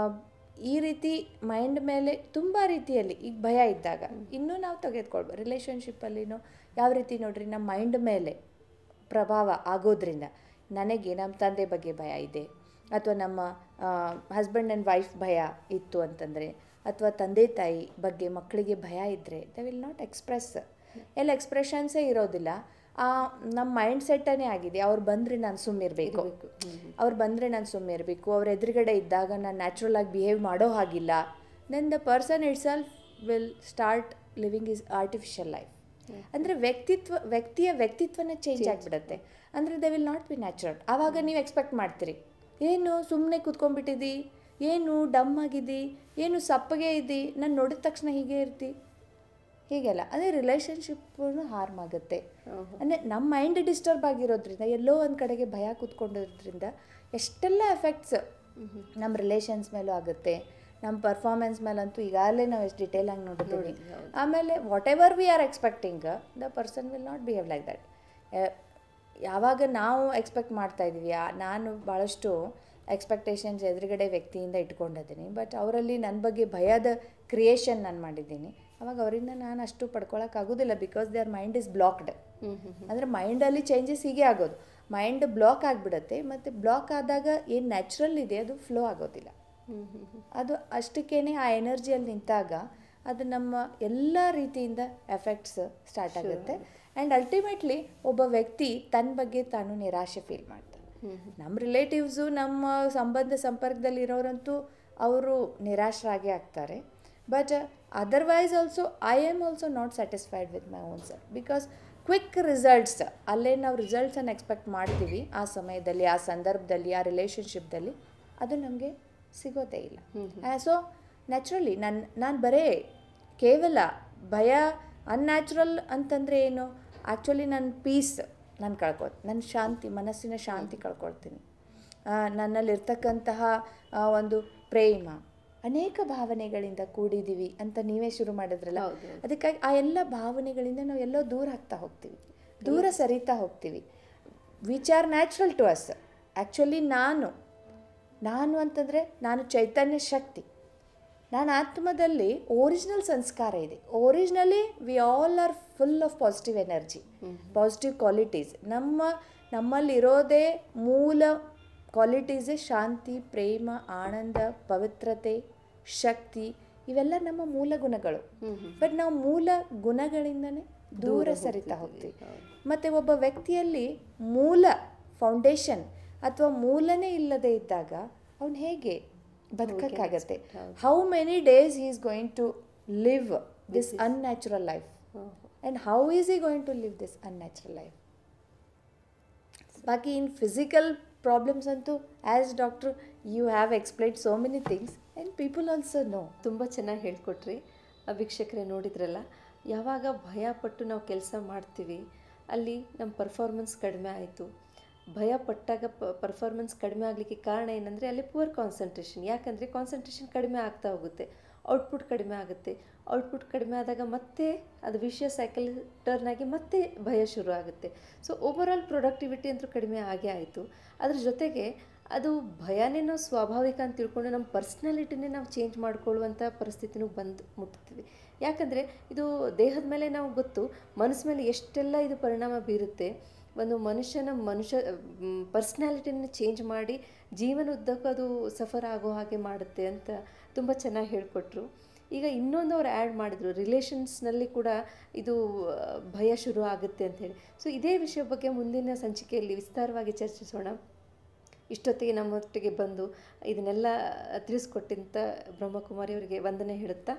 ಈ ರೀತಿ ಮೈಂಡ್ ಮೇಲೆ ತುಂಬ ರೀತಿಯಲ್ಲಿ ಈಗ ಭಯ ಇದ್ದಾಗ ಇನ್ನೂ ನಾವು ತೆಗೆದುಕೊಳ್ಬೋದು. ರಿಲೇಷನ್ಶಿಪ್ಪಲ್ಲಿನೂ ಯಾವ ರೀತಿ ನೋಡ್ರಿ, ನಮ್ಮ ಮೈಂಡ್ ಮೇಲೆ ಪ್ರಭಾವ ಆಗೋದ್ರಿಂದ ನನಗೆ ನಮ್ಮ ತಂದೆ ಬಗ್ಗೆ ಭಯ ಇದೆ, ಅಥವಾ ನಮ್ಮ ಹಸ್ಬೆಂಡ್ ಆ್ಯಂಡ್ ವೈಫ್ ಭಯ ಇತ್ತು ಅಂತಂದರೆ, ಅಥವಾ ತಂದೆ ತಾಯಿ ಬಗ್ಗೆ ಮಕ್ಕಳಿಗೆ ಭಯ ಇದ್ದರೆ ದೇ ವಿಲ್ ನಾಟ್ ಎಕ್ಸ್ಪ್ರೆಸ್. ಎಲ್ಲ ಎಕ್ಸ್ಪ್ರೆಷನ್ಸೇ ಇರೋದಿಲ್ಲ. ನಮ್ಮ ಮೈಂಡ್ ಸೆಟ್ಟನೇ ಆಗಿದೆ, ಅವ್ರು ಬಂದರೆ ನಾನು ಸುಮ್ಮಿರಬೇಕು, ಅವ್ರು ಬಂದರೆ ನಾನು ಸುಮ್ಮಿರಬೇಕು, ಅವ್ರ ಎದುರುಗಡೆ ಇದ್ದಾಗ ನಾನು ನ್ಯಾಚುರಲ್ ಆಗಿ ಬಿಹೇವ್ ಮಾಡೋ ಹಾಗಿಲ್ಲ. Then the person itself will start living is artificial life. ಅಂದರೆ ವ್ಯಕ್ತಿಯ ವ್ಯಕ್ತಿತ್ವನೇ ಚೇಂಜ್ ಆಗಿಬಿಡುತ್ತೆ. ಅಂದರೆ they will not be natural. ಆವಾಗ ನೀವು ಎಕ್ಸ್ಪೆಕ್ಟ್ ಮಾಡ್ತೀರಿ, ಏನು ಸುಮ್ಮನೆ ಕೂತ್ಕೊಂಡ್ಬಿಟ್ಟಿದ್ದಿ, ಏನು ಡಮ್ ಆಗಿದ್ದಿ, ಏನು ಸಪ್ಪಗೆ ಇದ್ದಿ, ನಾನು ನೋಡಿದ ತಕ್ಷಣ ಹೀಗೆ ಇರ್ತಿ, ಹೀಗೆಲ್ಲ. ಅದೇ ರಿಲೇಷನ್ಶಿಪ್ಪು ಹಾರ್ಮ್ ಆಗುತ್ತೆ. ಅಂದರೆ ನಮ್ಮ ಮೈಂಡ್ ಡಿಸ್ಟರ್ಬ್ ಆಗಿರೋದ್ರಿಂದ, ಎಲ್ಲೋ ಒಂದು ಕಡೆಗೆ ಭಯ ಕೂತ್ಕೊಂಡಿರೋದ್ರಿಂದ ಎಷ್ಟೆಲ್ಲ ಎಫೆಕ್ಟ್ಸ್ ನಮ್ಮ ರಿಲೇಷನ್ಸ್ ಮೇಲೂ ಆಗುತ್ತೆ. ನಮ್ಮ ಪರ್ಫಾರ್ಮೆನ್ಸ್ ಮೇಲಂತೂ ಈಗಾಗಲೇ ನಾವು ಎಷ್ಟು ಡಿಟೇಲಾಗಿ ನೋಡಿದ್ದೀವಿ. ಆಮೇಲೆ what ever we are expecting the person will not behave like that. ಯಾವಾಗ ನಾವು ಎಕ್ಸ್ಪೆಕ್ಟ್ ಮಾಡ್ತಾಯಿದ್ದೀವಿ, ನಾನು ಭಾಳಷ್ಟು ಎಕ್ಸ್ಪೆಕ್ಟೇಷನ್ಸ್ ಎದುರುಗಡೆ ವ್ಯಕ್ತಿಯಿಂದ ಇಟ್ಕೊಂಡಿದ್ದೀನಿ, ಬಟ್ ಅವರಲ್ಲಿ ನನ್ನ ಬಗ್ಗೆ ಭಯದ ಕ್ರಿಯೇಷನ್ ನಾನು ಮಾಡಿದ್ದೀನಿ, ಅವಾಗ ಅವರಿಂದ ನಾನು ಅಷ್ಟು ಪಡ್ಕೊಳಕ್ಕಾಗೋದಿಲ್ಲ. Because their mind is blocked. ಅಂದರೆ ಮೈಂಡಲ್ಲಿ ಚೇಂಜಸ್ ಹೀಗೆ ಆಗೋದು, ಮೈಂಡ್ ಬ್ಲಾಕ್ ಆಗಿಬಿಡುತ್ತೆ. ಮತ್ತು ಬ್ಲಾಕ್ ಆದಾಗ ಏನು ನ್ಯಾಚುರಲ್ ಇದೆ ಅದು ಫ್ಲೋ ಆಗೋದಿಲ್ಲ. ಅದು ಅಷ್ಟಕ್ಕೇ ಆ ಎನರ್ಜಿಯಲ್ಲಿ ನಿಂತಾಗ ಅದು ನಮ್ಮ ಎಲ್ಲ ರೀತಿಯಿಂದ ಎಫೆಕ್ಟ್ಸ್ ಸ್ಟಾರ್ಟ್ ಆಗುತ್ತೆ. ಆ್ಯಂಡ್ ಅಲ್ಟಿಮೇಟ್ಲಿ ಒಬ್ಬ ವ್ಯಕ್ತಿ ತನ್ನ ಬಗ್ಗೆ ತಾನು ನಿರಾಶೆ ಫೀಲ್ ಮಾಡ್ತಾನೆ. ನಮ್ಮ ರಿಲೇಟಿವ್ಸು, ನಮ್ಮ ಸಂಬಂಧ ಸಂಪರ್ಕದಲ್ಲಿ ಇರೋರಂತೂ ಅವರು ನಿರಾಶರಾಗೇ ಆಗ್ತಾರೆ. But otherwise also I am also not satisfied with my own self. Because quick results, ಅಲ್ಲೇ ನಾವು ರಿಸಲ್ಟ್ಸನ್ನು ಎಕ್ಸ್ಪೆಕ್ಟ್ ಮಾಡ್ತೀವಿ ಆ ಸಮಯದಲ್ಲಿ, ಆ ಸಂದರ್ಭದಲ್ಲಿ, ಆ ರಿಲೇಷನ್ಶಿಪ್ದಲ್ಲಿ, ಅದು ನಮಗೆ ಸಿಗೋದೇ ಇಲ್ಲ. ಸೊ ನ್ಯಾಚುರಲಿ ನಾನು ಬರೇ ಕೇವಲ ಭಯ ಅನ್ಯಾಚುರಲ್ ಅಂತಂದರೆ ಏನು, ಆ್ಯಕ್ಚುಲಿ ನನ್ನ ಪೀಸ್ ನಾನು ನನ್ನ ಶಾಂತಿ, ಮನಸ್ಸಿನ ಶಾಂತಿ ಕಳ್ಕೊಳ್ತೀನಿ. ನನ್ನಲ್ಲಿರ್ತಕ್ಕಂತಹ ಒಂದು ಪ್ರೇಮ, ಅನೇಕ ಭಾವನೆಗಳಿಂದ ಕೂಡಿದ್ದೀವಿ ಅಂತ ನೀವೇ ಶುರು ಮಾಡಿದ್ರಲ್ಲ, ಅದಕ್ಕಾಗಿ ಆ ಎಲ್ಲ ಭಾವನೆಗಳಿಂದ ನಾವು ಎಲ್ಲೋ ದೂರ ಆಗ್ತಾ ಹೋಗ್ತೀವಿ, ದೂರ ಸರಿತಾ ಹೋಗ್ತೀವಿ. Which are natural to us. Actually ನಾನು ಅಂತಂದರೆ ನಾನು ಚೈತನ್ಯ ಶಕ್ತಿ, ನಾನು ಆತ್ಮದಲ್ಲಿ ಒರಿಜಿನಲ್ ಸಂಸ್ಕಾರ ಇದೆ. Originally we all are full of positive energy, positive qualities. ನಮ್ಮಲ್ಲಿರೋದೇ ಮೂಲ ಕ್ವಾಲಿಟೀಸೇ ಶಾಂತಿ, ಪ್ರೇಮ, ಆನಂದ, ಪವಿತ್ರತೆ, ಶಕ್ತಿ. ಇವೆಲ್ಲ ನಮ್ಮ ಮೂಲ ಗುಣಗಳು. ಬಟ್ ನಾವು ಮೂಲ ಗುಣಗಳಿಂದನೇ ದೂರ ಸರಿತಾ ಹೋಗ್ತೀವಿ. ಮತ್ತು ಒಬ್ಬ ವ್ಯಕ್ತಿಯಲ್ಲಿ ಮೂಲ ಫೌಂಡೇಶನ್ ಅಥವಾ ಮೂಲನೇ ಇಲ್ಲದೆ ಇದ್ದಾಗ ಅವನು ಹೇಗೆ ಬದುಕಕ್ಕಾಗತ್ತೆ? How many days he is going to live this unnatural life, and how is he going to live this unnatural life? ಬಾಕಿ ಇನ್ ಫಿಸಿಕಲ್ ಪ್ರಾಬ್ಲಮ್ಸ್ ಅಂತೂ as doctor you have explained so many things and people also know. ತುಂಬ ಚೆನ್ನಾಗಿ ಹೇಳ್ಕೊಟ್ರಿ. ವೀಕ್ಷಕರೇ ನೋಡಿದ್ರಲ್ಲ, ಯಾವಾಗ ಭಯಪಟ್ಟು ನಾವು ಕೆಲಸ ಮಾಡ್ತೀವಿ ಅಲ್ಲಿ ನಮ್ಮ ಪರ್ಫಾರ್ಮೆನ್ಸ್ ಕಡಿಮೆ ಆಯಿತು. ಭಯ ಪಟ್ಟಾಗ ಪರ್ಫಾರ್ಮೆನ್ಸ್ ಕಡಿಮೆ ಆಗಲಿಕ್ಕೆ ಕಾರಣ ಏನಂದರೆ ಅಲ್ಲಿ ಪುವರ್ ಕಾನ್ಸಂಟ್ರೇಷನ್. ಯಾಕಂದರೆ ಕಾನ್ಸಂಟ್ರೇಷನ್ ಕಡಿಮೆ ಆಗ್ತಾ ಹೋಗುತ್ತೆ, ಔಟ್ಪುಟ್ ಕಡಿಮೆ ಆಗುತ್ತೆ. ಔಟ್ಪುಟ್ ಕಡಿಮೆ ಆದಾಗ ಮತ್ತೆ ಅದು ವಿಷಯ ಸೈಕಲ್ ಟರ್ನ್ ಆಗಿ ಮತ್ತೆ ಭಯ ಶುರು ಆಗುತ್ತೆ. ಸೊ ಓವರಾಲ್ ಪ್ರೊಡಕ್ಟಿವಿಟಿ ಅಂತೂ ಕಡಿಮೆ ಆಗೇ ಆಯಿತು. ಅದ್ರ ಜೊತೆಗೆ ಅದು ಭಯನೇ ನಾವು ಸ್ವಾಭಾವಿಕ ಅಂತ ತಿಳ್ಕೊಂಡು ನಮ್ಮ ಪರ್ಸ್ನಾಲಿಟಿನೇ ನಾವು ಚೇಂಜ್ ಮಾಡ್ಕೊಳ್ಳುವಂಥ ಪರಿಸ್ಥಿತಿನೂ ಬಂದು ಮುಟ್ತೀವಿ. ಯಾಕಂದರೆ ಇದು ದೇಹದ ಮೇಲೆ ನಾವು ಗೊತ್ತು, ಮನಸ್ಸು ಮೇಲೆ ಎಷ್ಟೆಲ್ಲ ಇದು ಪರಿಣಾಮ ಬೀರುತ್ತೆ. ಒಂದು ಮನುಷ್ಯನ ಪರ್ಸ್ನಾಲಿಟಿನ ಚೇಂಜ್ ಮಾಡಿ ಜೀವನೋದ್ದಕ್ಕೂ ಅದು ಸಫರ್ ಆಗೋ ಹಾಗೆ ಮಾಡುತ್ತೆ ಅಂತ ತುಂಬ ಚೆನ್ನಾಗಿ ಹೇಳಿಕೊಟ್ರು. ಈಗ ಇನ್ನೊಂದು ಅವ್ರು ಆ್ಯಡ್ ಮಾಡಿದರು, ರಿಲೇಷನ್ಸ್ನಲ್ಲಿ ಕೂಡ ಇದು ಭಯ ಶುರು ಆಗುತ್ತೆ ಅಂಥೇಳಿ. ಸೊ ಇದೇ ವಿಷಯ ಬಗ್ಗೆ ಮುಂದಿನ ಸಂಚಿಕೆಯಲ್ಲಿ ವಿಸ್ತಾರವಾಗಿ ಚರ್ಚಿಸೋಣ. ಇಷ್ಟೊತ್ತಿಗೆ ನಮ್ಮೊಟ್ಟಿಗೆ ಬಂದು ಇದನ್ನೆಲ್ಲ ತಿಳಿಸ್ಕೊಟ್ಟಂಥ ಬ್ರಹ್ಮಕುಮಾರಿ ಅವರಿಗೆ ವಂದನೆ ಹೇಳುತ್ತಾ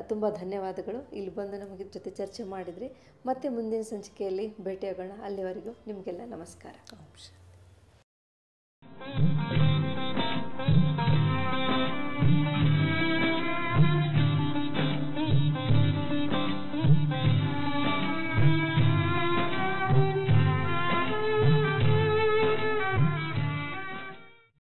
ತುಂಬ ಧನ್ಯವಾದಗಳು. ಇಲ್ಲಿ ಬಂದು ನಮಗೆ ಜೊತೆ ಚರ್ಚೆ ಮಾಡಿದ್ರಿ. ಮತ್ತೆ ಮುಂದಿನ ಸಂಚಿಕೆಯಲ್ಲಿ ಭೇಟಿಯಾಗೋಣ. ಅಲ್ಲಿವರೆಗೂ ನಿಮಗೆಲ್ಲ ನಮಸ್ಕಾರ.